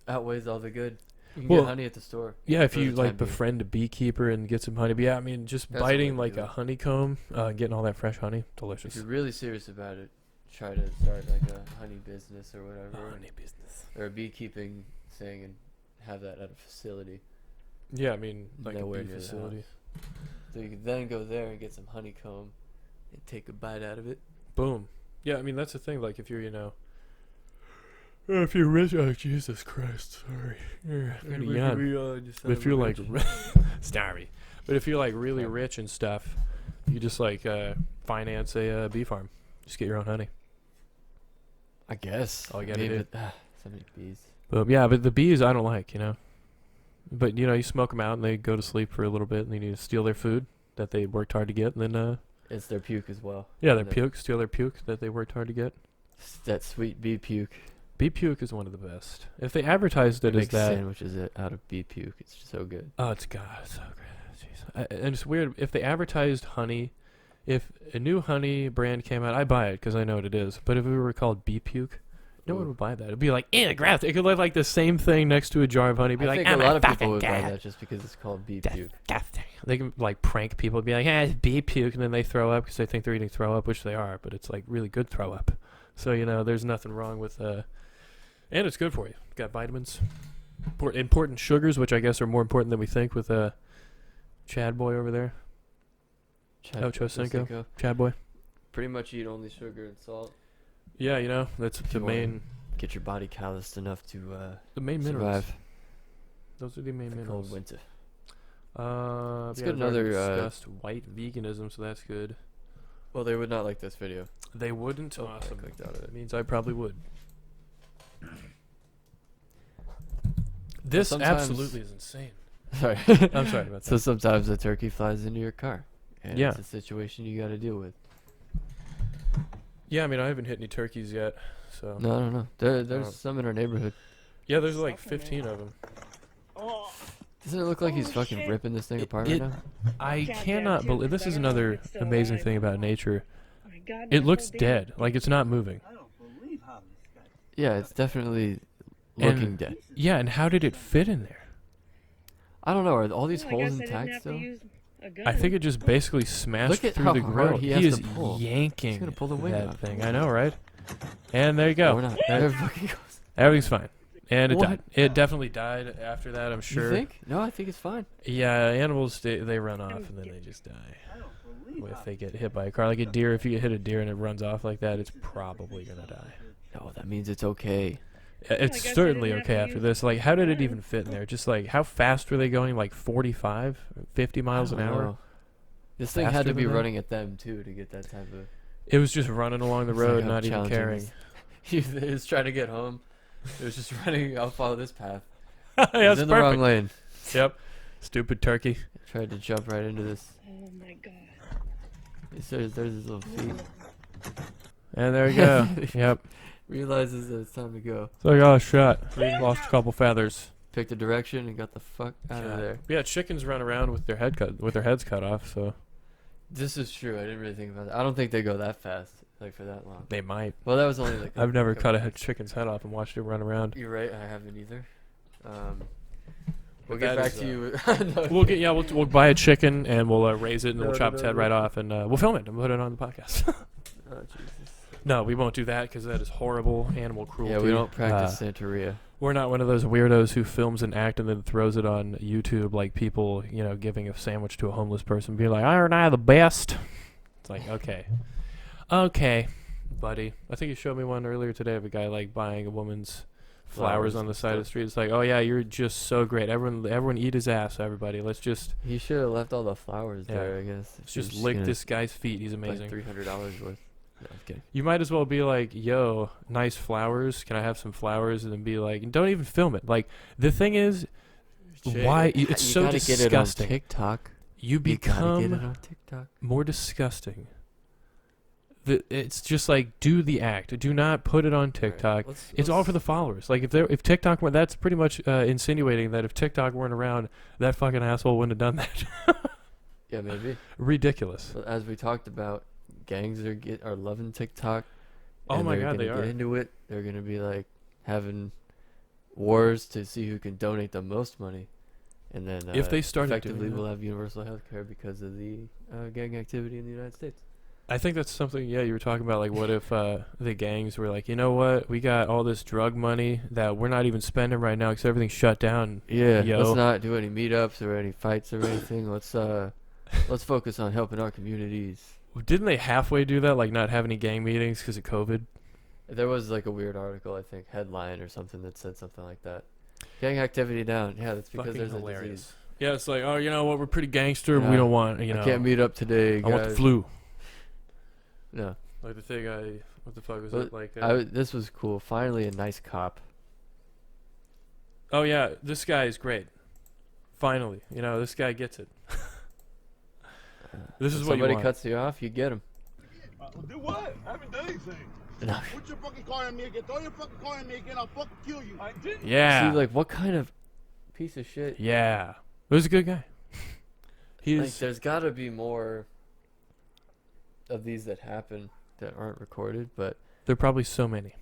outweighs all the good. You can Well, get honey at the store. Yeah, if for you the like time being. befriend a beekeeper and get some honey. But yeah, I mean, just That's the way biting to like do a it. honeycomb, getting all that fresh honey, If delicious. you're really serious about it, try to start like a honey business or whatever, Honey business. or a beekeeping thing, and have that at a facility. Yeah, I mean, like Nowhere a bee near the facility. house. So you can then go there and get some honeycomb and take a bite out of it. Boom. Yeah, I mean that's the thing. Like if you're, if you're rich, oh Jesus Christ, sorry. Kinda young. But if you're like, sorry. But if you're like really rich and stuff, you just like finance a bee farm. Just get your own honey. I guess. All you gotta I mean, do. but, so many bees. But yeah, but the bees I don't like, But you smoke them out and they go to sleep for a little bit, and then you steal their food that they worked hard to get, and then It's their puke as well. yeah, their And puke, steal their puke that they worked hard to get. That sweet bee puke. Beef puke is one of the best. If they advertised it as Make that, sandwiches out of beef puke. It's just so good. oh, it's so great. Jeez. And it's weird if they advertised honey. If a new honey brand came out, I buy it because I know what it is. But if it were called beef puke, no one would buy that. It'd be like, gross. It could look like the same thing next to a jar of honey. It'd be I like, think a lot of people would buy that just because it's called beef puke. They can like prank people, be like, it's beef puke, and then they throw up because they think they're eating throw up, which they are, but it's like really good throw up. So there's nothing wrong with, and it's good for you. Got vitamins, important sugars, which I guess are more important than we think. With Chad boy over there, Chad Ochocinco, Chad boy. Pretty much eat only sugar and salt. Yeah, that's If the you wanna main. Get your body calloused enough to The main minerals. survive Those are the main the minerals. cold winter. Let's get another, discussed white veganism, so that's good. Well, they would not like this video. They wouldn't. Oh, I Awesome. clicked out of it. That means I probably would. This sometimes- absolutely is insane. Sorry. I'm sorry about that. So sometimes a turkey flies into your car. And Yeah. it's a situation you got to deal with. Yeah, I mean, I haven't hit any turkeys yet, so. No, I don't know. There's some in our neighborhood. Yeah, there's like 15 of them. Doesn't it look like he's fucking ripping this thing apart right now? I cannot believe. This is another amazing thing about nature. It looks dead, like it's not moving. Yeah, it's definitely looking And- dead. Yeah, and how did it fit in there? I don't know. Are all these holes intact still? I think it just basically smashed Look at through how the hard grill. he has is to pull. yanking He's gonna pull the wing that out. thing. I know, right? And there you No, go. we're not. There fucking goes. Everything's fine. And it What? died. It definitely died after that, I'm sure. You think? No, I think it's fine. Yeah, animals, they run off and then they just die. If they get hit by a car. Like a deer, if you hit a deer and it runs off like that, it's probably going to die. No, that means it's okay. It's guess I certainly didn't have okay to after use this. Like, how did it Yeah. even fit in there? Just like, how fast were they going? Like 45, 50 miles an I don't hour? know. This thing had Faster to be than that? running at them too to get that type of. It was just running along the It's like road, how not even challenging caring. this- He was trying to get home. It was just running. I'll follow this path. Yeah, It was it's in the wrong perfect. lane. Yep. Stupid turkey. Tried to jump right into this. Oh my god. There's his little feet. And there you go. Yep. Realizes that it's time to go. So I got a shot. Lost a couple feathers. Picked a direction and got the fuck out of there. Yeah, chickens run around with their heads cut off, so This is true. I didn't really think about that. I don't think they go that fast, like for that long. they might. Well, that was only like. I've never couple cut a minutes. chicken's head off and watched it run around. You're right. I haven't either. We'll But get that back is, to you. No, We'll buy a chicken and we'll raise it and No, we'll chop its head right off and we'll film it and put it on the podcast. Oh, Jesus. No, we won't do that because that is horrible animal cruelty. Yeah, we don't practice Santeria. We're not one of those weirdos who films an act and then throws it on YouTube like people, giving a sandwich to a homeless person, being like, "Aren't I the best?" It's like, okay, buddy. I think you showed me one earlier today of a guy like buying a woman's flowers on the side of the street. It's like, oh yeah, you're just so great. Everyone eat his ass, everybody. Let's just He should have left all the flowers there, I guess. If let's he was just lick gonna this guy's feet. He's buy amazing. $300 worth. No, I'm kidding. You might as well be like, yo, nice flowers. Can I have some flowers? And then be like, don't even film it. Like, the thing is, why? It's You so gotta get it on disgusting. TikTok. You You gotta get it become on TikTok. more disgusting. It's just like, do the act. Do not put it on TikTok. It's all for the followers. Like, if TikTok were, that's pretty much insinuating that if TikTok weren't around, that fucking asshole wouldn't have done that. Yeah, maybe. Ridiculous. But as we talked about, gangs are loving TikTok. Oh and my they're God, gonna they get are. into it. They're gonna be like having wars to see who can donate the most money, and then If they started doing effectively, that. we'll have universal health care because of the gang activity in the United States. I think that's something, you were talking about, like, what if the gangs were like, you know what, we got all this drug money that we're not even spending right now because everything's shut down. Yeah, Yo. let's not do any meetups or any fights or anything. Let's focus on helping our communities. Didn't they halfway do that, like not have any gang meetings because of COVID? There was like a weird article, I think, headline or something that said something like that. Gang activity down. Yeah, that's because Fucking there's a hilarious. disease. Yeah, it's like, oh, you know what, we're pretty gangster, but we Yeah. don't want, I can't meet up today, I want the guys. flu. No. Like the thing what the fuck was But it? Like, This was cool. Finally, a nice cop. oh yeah, this guy is great. Finally, this guy gets it. This is If what you somebody want. cuts you off, you get him. Do what? I haven't done anything. No. Put your fucking car on me again. Throw your fucking car on me again. I'll fucking kill you. I didn't. Yeah. See, like, what kind of piece of shit? Yeah. He was a good guy. Like, there's got to be more of these that happen that aren't recorded, but there are probably so many.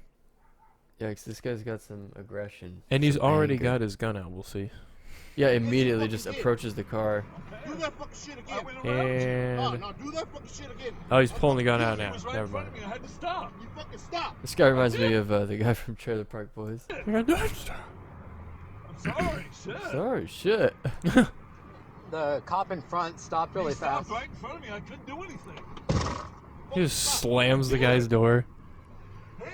yeah, 'cause this guy's got some aggression. And he's some already anger. got his gun out. We'll see. Yeah, immediately just approaches the car. Do that fucking shit again. And No, do that fucking shit again. oh, he's pulling the gun out He now. was right Never in front mind. of me. I had to stop. You fucking stop. This guy reminds me of the guy from Trailer Park Boys. I'm sorry, shit. Sorry, shit. The cop in front stopped really He stopped fast. right in front of me. I couldn't do anything. He just slams the guy's door. Damn.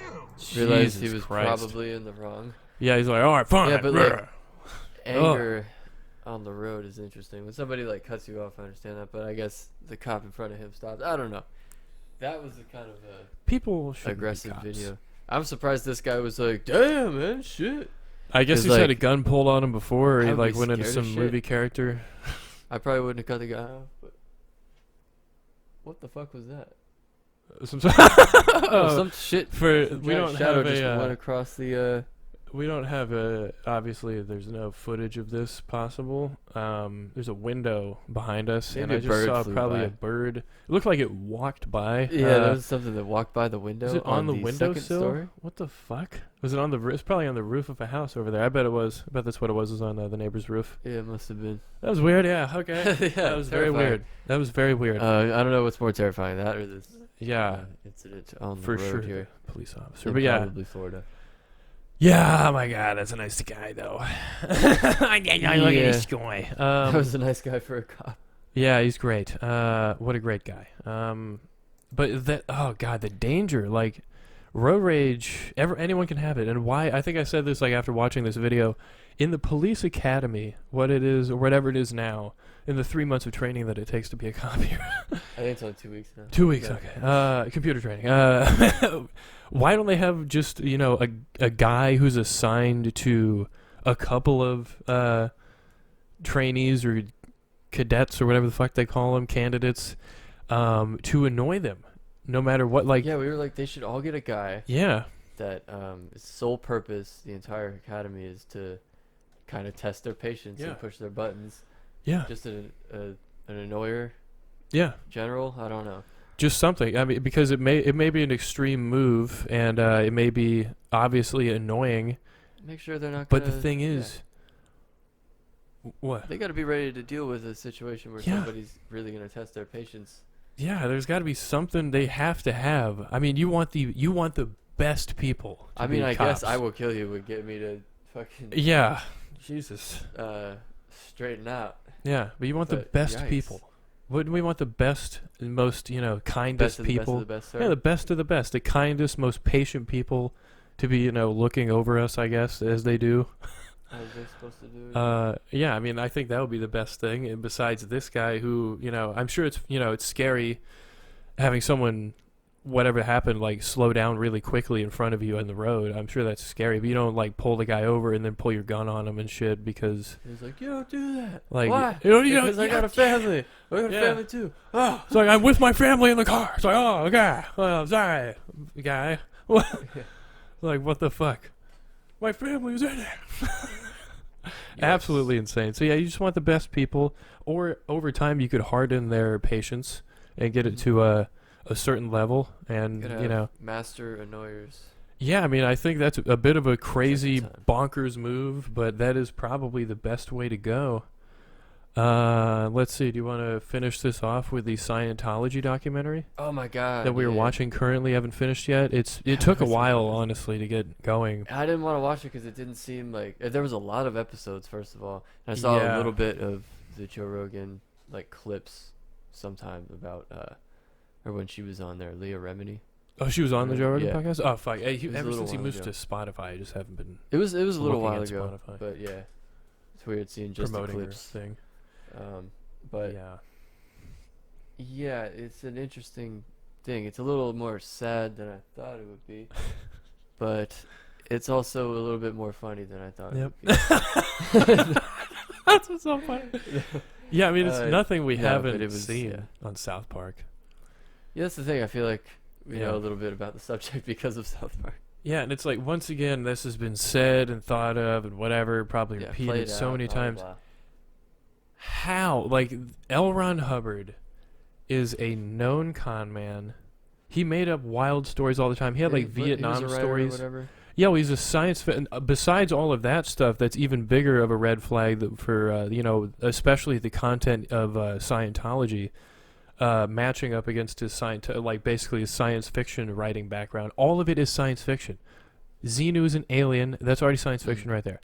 Realized he Jesus was Christ. probably in the wrong. Yeah, he's like, all right, fine. Yeah, but like, Brr. anger on the road is interesting. When somebody like cuts you off, I understand that, but I guess the cop in front of him stopped. I don't know. That was a kind of a People should aggressive video. I'm surprised this guy was like, "Damn, man, shit." I guess 'Cause, he's had a like, gun pulled on him before, or I he would like be went into scared some as shit. movie character. I probably wouldn't have cut the guy off, but what the fuck was that? Some, Oh, some shit. for Some we giant don't shadow have just a went across the. we don't have a obviously there's no footage of this possible. There's a window behind us, and Maybe I a just bird saw flew probably by. a bird. It looked like it walked by. Yeah, there was something that walked by the window. Was it on the second windowsill? story. What the fuck? Was it on the roof? It's probably on the roof of a house over there. I bet it was. I bet that's what it was. Was on the neighbor's roof. Yeah, it must have been. That was weird. Yeah. Okay. Yeah, that was very terrifying. weird. That was very weird. I don't know what's more terrifying, that or this yeah. incident on the For road sure. here Police officer. in But yeah. probably Florida. Yeah. Oh my God. That's a nice guy though. I look at this guy. That was a nice guy for a cop. Yeah, he's great. What a great guy. But that, oh God, the danger, like road rage, anyone can have it. And why, I think I said this like after watching this video, in the police academy, what it is, or whatever it is now, in the 3 months of training that it takes to be a cop here. I think it's only 2 weeks now. 2 weeks, Yeah. okay. Computer training. Why don't they have just, a guy who's assigned to a couple of trainees or cadets or whatever the fuck they call them, candidates, to annoy them, no matter what. Like, Yeah, we were like, they should all get a guy yeah, that his sole purpose, the entire academy, is to kind of test their patience Yeah. and push their buttons. yeah, Just an annoyer yeah, general. I don't know. just something. I mean, because it may be an extreme move, and it may be obviously annoying. Make sure they're not. But the gonna- thing yeah. is, what? They got to be ready to deal with a situation where Yeah. somebody's really going to test their patience. Yeah, there's got to be something they have to have. I mean, you want the best people. To I mean, be I cops. guess I will kill you would get me to fucking Yeah, Jesus. straighten out. Yeah, but you want the But best yikes. people. Wouldn't we want the best and most, kindest Best of the people? best of the best, sir. Yeah, the best of the best, the kindest, most patient people to be, looking over us, I guess, as they do. As they're supposed to do. Yeah, I mean, I think that would be the best thing. And besides this guy who, I'm sure it's scary having someone, whatever happened, like slow down really quickly in front of you on the road. I'm sure that's scary, but you don't like pull the guy over and then pull your gun on him and shit because He's like, you don't do that. like Why? you Because I got a family. I got a Yeah. family too. Oh. it's like I'm with my family in the car. It's like, oh, okay, well, sorry, guy. Like, what the fuck? My family was in there. Absolutely insane. So yeah, you just want the best people, or over time you could harden their patience and get it to a certain level, and Gotta have master annoyers. yeah, I mean, I think that's a bit of a crazy Second time. bonkers move, but that is probably the best way to go. Let's see. Do you want to finish this off with the Scientology documentary Oh my god. that we are yeah. watching currently? Haven't finished yet. It took a while, honestly, to get going. I didn't want to watch it because it didn't seem like there was a lot of episodes. First of all, and I saw a Yeah. little bit of the Joe Rogan like clips sometime about or when she was on there, Leah Remini. Oh, she was on the Joe Rogan Yeah. podcast. Oh fuck! Hey, It was a ever little since he while moved ago. to Spotify, I just haven't been It was a little looking while at ago, Spotify. but yeah, it's weird seeing just promoting the her clips. thing. But yeah, it's an interesting thing. It's a little more sad than I thought it would be, but it's also a little bit more funny than I thought. Yep. It would be. That's what's so funny. Yeah, I mean, it's nothing we no, but haven't it was- seen yeah. on South Park. Yeah, that's the thing. I feel like we know a little bit about the subject because of South Park. Yeah, and it's like, once again, this has been said and thought of and whatever, probably repeated so many times. Blah. How? Like, L. Ron Hubbard is a known con man. He made up wild stories all the time. He had, like, Vietnam stories. Yeah, well, he's a science fan. Besides all of that stuff, that's even bigger of a red flag for, especially the content of Scientology. Matching up against his basically his science fiction writing background. All of it is science fiction. Xenu is an alien. That's already science fiction right there.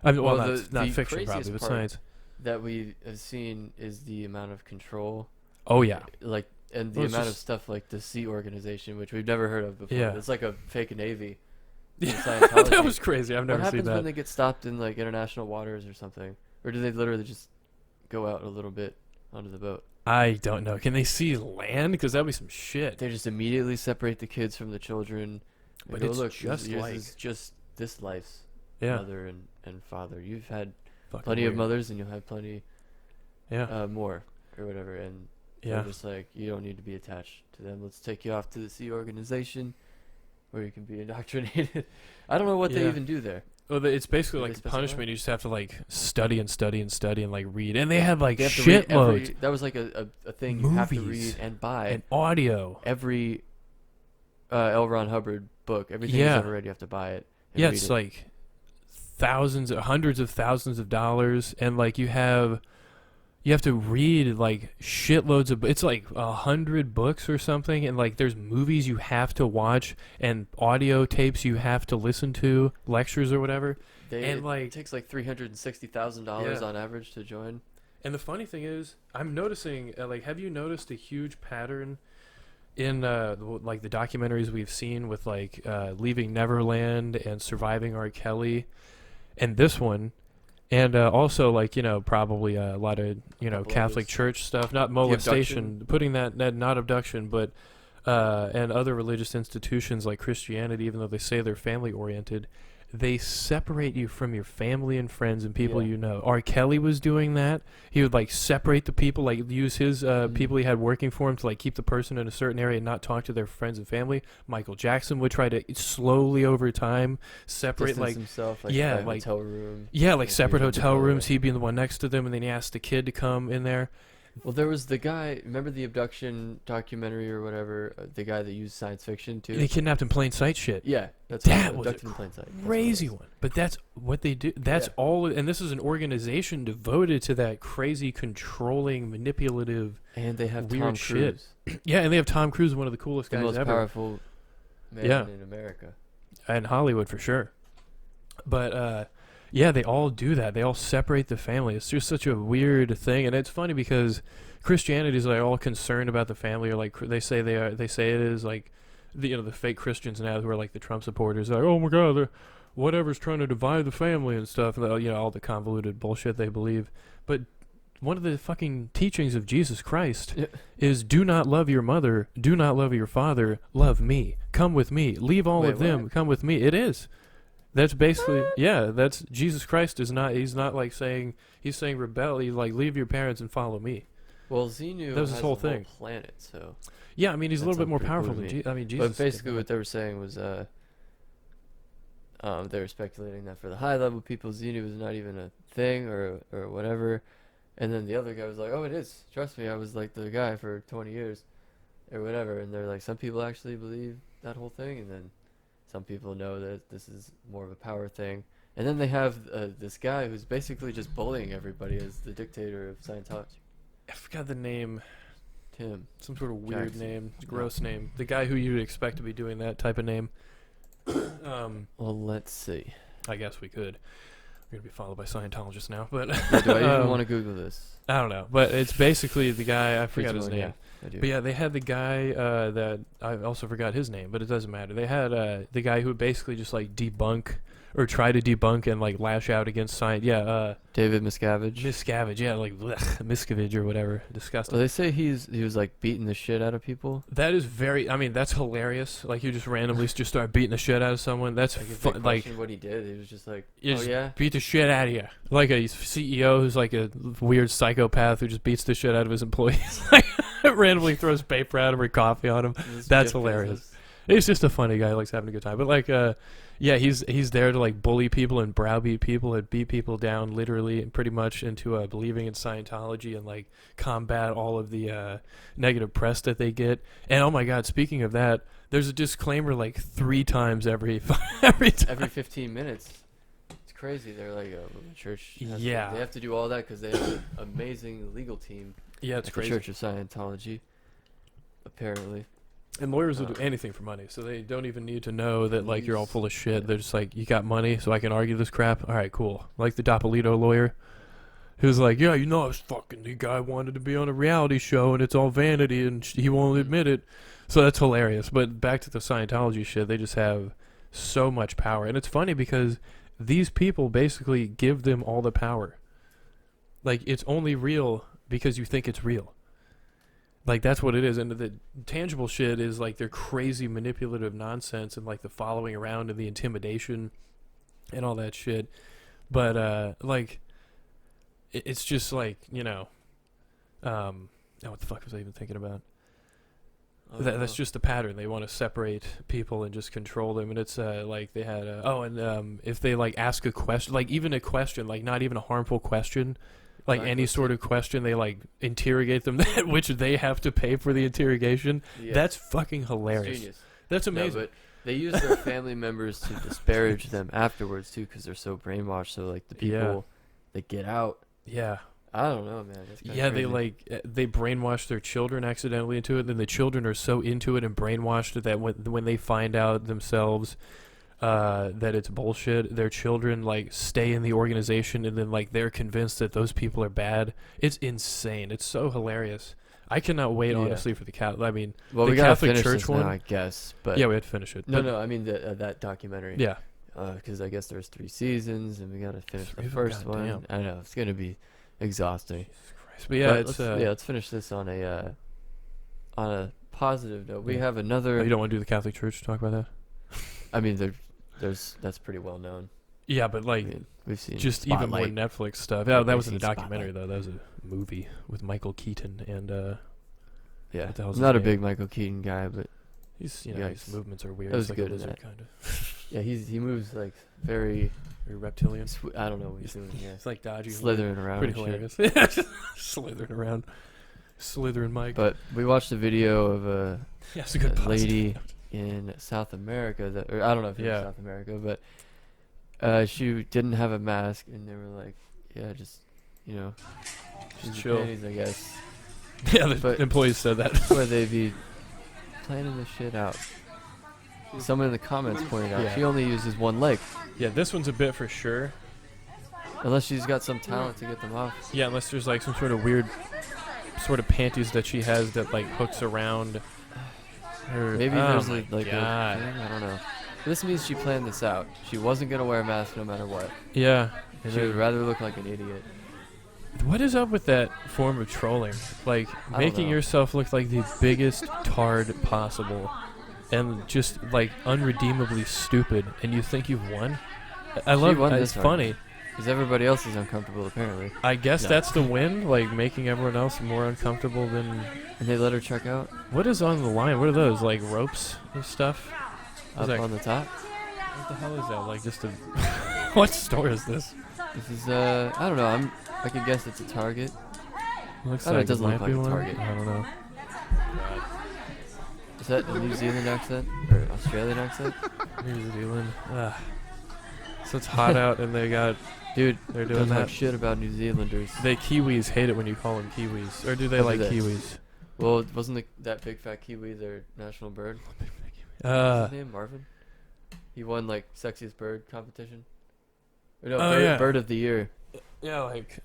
I mean, well, not fiction probably, but science. That we have seen is the amount of control. Oh yeah. Like, and the amount of stuff like the Sea Organization, which we've never heard of before. Yeah. It's like a fake Navy. Yeah, that was crazy. I've never seen that. What happens when they get stopped in like international waters or something? Or do they literally just go out a little bit onto the boat? I don't know. Can they see land? Because that'd be some shit. They just immediately separate the kids from the children. But go, it's look, just this like... is just this life's Yeah. mother and father. You've had Fucking plenty weird. of mothers, and you'll have plenty Yeah. more or whatever. And Yeah. they're just like, you don't need to be attached to them. Let's take you off to the Sea Organization where you can be indoctrinated. I don't know what they even do there. Well, it's basically Do like they a specify? punishment. You just have to like study and study and study and like read. And they have like They have to read shitloads. that was like a thing you have to Movies read and buy. and audio. Every L. Ron Hubbard book, everything he's ever read, you have to buy it. And Yeah, read it's it. like thousands, hundreds of thousands of dollars, and like you have to read like shitloads of. It's like 100 books or something, and like there's movies you have to watch and audio tapes you have to listen to, lectures or whatever. And like it takes like $360,000 on average to join. And the funny thing is, I'm noticing have you noticed a huge pattern in like the documentaries we've seen with like Leaving Neverland and Surviving R. Kelly, and this one, and also like probably a lot of Catholic Church stuff, not molestation, putting that not abduction, but and other religious institutions like Christianity, even though they say they're family oriented. They separate you from your family and friends and people you know. R. Kelly was doing that. He would like separate the people, like use his people he had working for him to like keep the person in a certain area and not talk to their friends and family. Michael Jackson would try to slowly over time separate Distance himself, like hotel room. Yeah, like separate hotel rooms. He'd be the one next to them, and then he asked the kid to come in there. Well, there was the guy. Remember the abduction documentary or whatever? The guy that used science fiction too. They kidnapped in plain sight shit. Yeah, that's that was abducted in plain sight. Crazy one. But that's what they do. That's all. And this is an organization devoted to that crazy, controlling, manipulative, and they have weird Tom shit. Cruise. Yeah, and they have Tom Cruise, one of the coolest the guys most ever. Powerful man in America. And Hollywood for sure. But yeah, they all do that. They all separate the family. It's just such a weird thing, and it's funny because Christianity is like all concerned about the family, or like they say they are. They say it is like the the fake Christians now who are like the Trump supporters. Like, oh my God, they're whatever's trying to divide the family and stuff. And all the convoluted bullshit they believe. But one of the fucking teachings of Jesus Christ is: do not love your mother, do not love your father, love me. Come with me. Leave all of them. Come with me. It is. That's basically, that's Jesus Christ he's not like saying, he's saying rebel, he's like, leave your parents and follow me. Well, Xenu that was has his whole a thing. Whole planet, so. Yeah, I mean, he's a little bit more powerful than Jesus. I mean, Jesus. But basically what they were saying was, they were speculating that for the high level people, Xenu was not even a thing or whatever. And then the other guy was like, oh, it is. Trust me, I was like the guy for 20 years or whatever. And they're like, some people actually believe that whole thing. And then some people know that this is more of a power thing. And then they have this guy who's basically just bullying everybody as the dictator of Scientology. I forgot the name. Tim. Some sort of weird Jackson. name. Gross name. The guy who you'd expect to be doing that type of name. Well, let's see. I guess we could. We're going to be followed by Scientologists now. But Do I even want to Google this? I don't know. But it's basically the guy, I forgot his name. Yeah, I do. But yeah, they had the guy that I also forgot his name, but it doesn't matter. They had the guy who would basically just like debunk or try to debunk and like lash out against science. Yeah, David Miscavige. Miscavige, yeah, like Miscavige or whatever. Disgusting. Well, they say he was like beating the shit out of people. That is very. I mean, that's hilarious. Like you just randomly just start beating the shit out of someone. That's like what he did. He was just like, beat the shit out of you. Like a CEO who's like a weird psychopath who just beats the shit out of his employees. randomly throws paper at him or coffee on him. That's hilarious. He's just a funny guy. He likes having a good time. But like, yeah, he's there to like bully people and browbeat people and beat people down, literally and pretty much into believing in Scientology and like combat all of the negative press that they get. And oh my God, speaking of that, there's a disclaimer like 3 times every time. Every 15 minutes. It's crazy. They're like the church. They have to do all that because they have an amazing legal team. Yeah, it's crazy. The Church of Scientology, apparently. And lawyers will do anything for money, so they don't even need to know that like you're all full of shit. They're just like, you got money, so I can argue this crap. All right, cool. Like the Dopolito lawyer, who's like, yeah, you know, the guy wanted to be on a reality show, and it's all vanity, and he won't admit it. So that's hilarious. But back to the Scientology shit, they just have so much power, and it's funny because these people basically give them all the power. Like it's only real because you think it's real. Like, that's what it is. And the tangible shit is, like, their crazy manipulative nonsense and, like, the following around and the intimidation and all that shit. But, like, it's just, like, you know, what the fuck was I even thinking about? That's just the pattern. They want to separate people and just control them. And it's, like, they had, if they, like, ask a question, like, even a question, like, not even a harmful question, like any sort of question, they like interrogate them, which they have to pay for the interrogation. Yeah. That's fucking hilarious. Genius. That's amazing. No, but they use their family members to disparage them afterwards too, because they're so brainwashed. So like the people that get out. Yeah. I don't know, man. That's crazy. They brainwash their children accidentally into it. Then the children are so into it and brainwashed that when they find out themselves that it's bullshit, their children like stay in the organization, and then like they're convinced that those people are bad. It's insane. It's so hilarious. I cannot wait honestly for the Catholic. I mean, well, the we Catholic gotta finish Church this one. now, I guess. But yeah, we had to finish it. No, I mean that documentary. Yeah. Because I guess there's 3 seasons, and we gotta finish the first one. Damn. I know it's gonna be exhausting. Jesus Christ. But yeah, let's finish this on a positive note. We have another. You don't want to do the Catholic Church? Talk about that. I mean, that's pretty well known. Yeah, but like we've seen just Spotlight. even more Netflix stuff. Yeah, that wasn't a documentary Spotlight. though. That was a movie with Michael Keaton and yeah. what the hell's I'm not a his name? big Michael Keaton guy, but his movements are weird. That was He's good like a in lizard that. kind of. yeah, he moves like very reptilian. I don't know what he's doing. Yeah, It's like dodgy, slithering around. pretty hilarious. Slithering around, slithering Mike. But we watched a video of a it's a good lady in South America or I don't know if it was South America, but she didn't have a mask, and they were like, yeah, just she's chill. Panties, I guess. Yeah, the employees said that. Where they be planning this shit out. Someone in the comments pointed out she only uses one leg. Yeah, this one's a bit for sure. Unless she's got some talent to get them off. Yeah, unless there's like some sort of weird sort of panties that she has that like hooks around her. Maybe there's a thing, God. I don't know. This means she planned this out. She wasn't gonna wear a mask no matter what. Yeah. She would rather look like an idiot. What is up with that form of trolling? Like making yourself look like the biggest tard possible, and just like unredeemably stupid, and you think you've won? I love it. It's funny. Because everybody else is uncomfortable, apparently. I guess that's the win, like making everyone else more uncomfortable than... And they let her check out? What is on the line? What are those, like ropes and stuff? Up on the top? What the hell is that? Like just a... What store is this? This is, I don't know. I could guess it's a Target. Looks like it doesn't look like a Target. I don't know. Is that a New Zealand accent? Or Australian accent? New Zealand. So it's hot out and they got... Dude, they're doing that. Talk shit about New Zealanders. They Kiwis hate it when you call them Kiwis. Or do they like Kiwis? Well, wasn't that big fat Kiwi their national bird? What's his name? Marvin? He won like sexiest bird competition. Or no, bird of the year. Yeah, like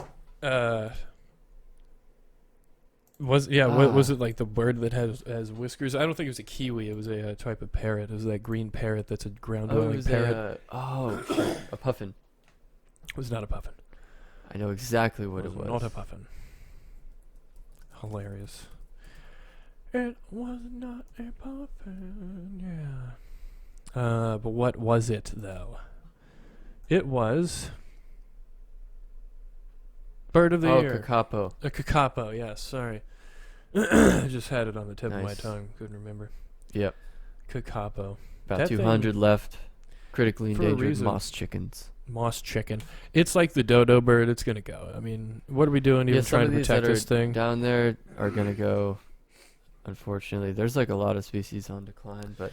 was it like the bird that has whiskers? I don't think it was a kiwi. It was a type of parrot. It was that green parrot that's a ground-dwelling parrot. A puffin. It was not a puffin. I know exactly what it was. Not a puffin. Hilarious. It was not a puffin. Yeah. But what was it though? It was bird of the year. Kakapo. A kakapo. Yes. Sorry. I just had it on the tip of my Nice. tongue. Couldn't remember. Yep. Kakapo. About That 200 thing- left. Critically For a endangered reason. moss chickens. Moss chicken. It's like the dodo bird. It's going to go. I mean, what are we doing even some trying of to these protect that this are thing? down there are gonna go. Unfortunately, there's like a lot of species on decline, but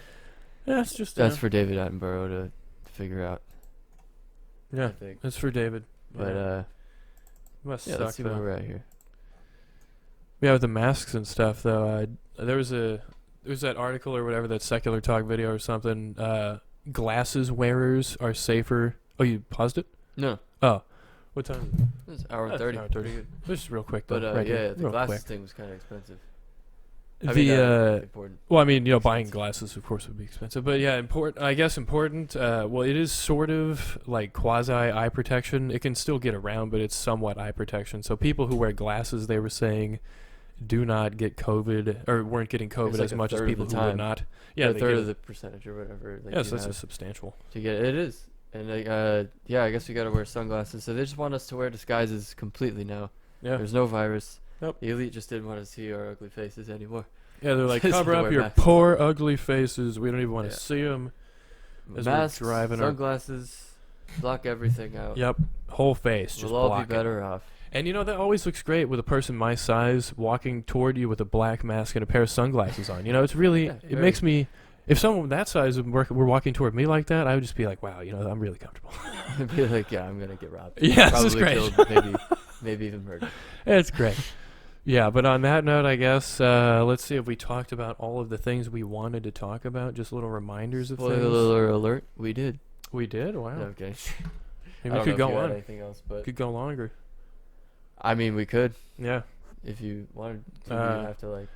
Yeah, it's just... that's for David Attenborough to figure out. I yeah, think. it's for David. But yeah. Must yeah, suck, let's see where though. we're at here. Yeah, with the masks and stuff, though, there was that article or whatever, that Secular Talk video or something. Glasses wearers are safer. Oh, you paused it? No, Oh, what time is it? it's hour That's 30. hour 30. Pretty good. Just real quick, though. But right yeah, here, the real glasses quick. thing was kind of expensive. The Important. well, I mean, buying glasses, of course, would be expensive. But yeah, important. I guess important. Well, it is sort of like quasi eye protection. It can still get around, but it's somewhat eye protection. So people who wear glasses, they were saying, do not get COVID, or weren't getting COVID like as a much as third of people the who would time. not. Yeah, Yeah, a they third get of it. the percentage or whatever. Like, Yes, you that's have a substantial. to get it is, and like, yeah, I guess we gotta wear sunglasses. So they just want us to wear disguises completely now. Yeah, There's no virus. Nope. The elite just didn't want to see our ugly faces anymore. yeah. They're like, Just cover to up wear your masks. poor, ugly faces. We don't even want to Yeah. see them. As we're Masks, driving our- sunglasses, block everything out. Yep, whole face. Just We'll all block be it. better off. And that always looks great with a person my size walking toward you with a black mask and a pair of sunglasses on. It's really, Yeah, it very. makes me, if someone that size were walking toward me like that, I would just be like, wow, I'm really comfortable. I'd be like, yeah, I'm gonna get robbed. Yeah, this Probably is great. killed, maybe even murdered. It's great. Yeah, but on that note, I guess, let's see if we talked about all of the things we wanted to talk about, just little reminders of things. Spoiler alert, we did. We did? Wow. No, okay. Maybe I we don't could know if go you had on. anything else, but Could go longer. I mean, we could Yeah. if you wanted to. You Uh, have to like.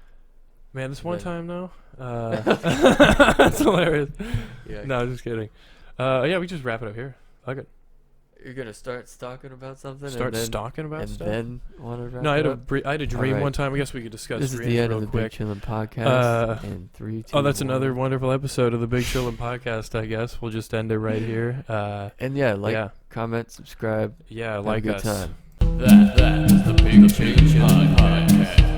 Man, this one Then- time, though, that's hilarious. Yeah. No, just kidding. Yeah, we just wrap it up here. Fuck it. You're gonna start talking about something. Start and then, stalking about and stuff. then want to wrap No, I it had a up? I had a dream Alright. one time. I guess we could discuss This is dreams the end real of the quick. Big Chillin Podcast. Uh, in 3, 2, Oh, that's another 1. wonderful episode of the Big Chillin Podcast. I guess we'll just end it right here. And yeah, like, yeah, comment, subscribe. yeah, Have like a good us. time. That is the Big Chillin Podcast.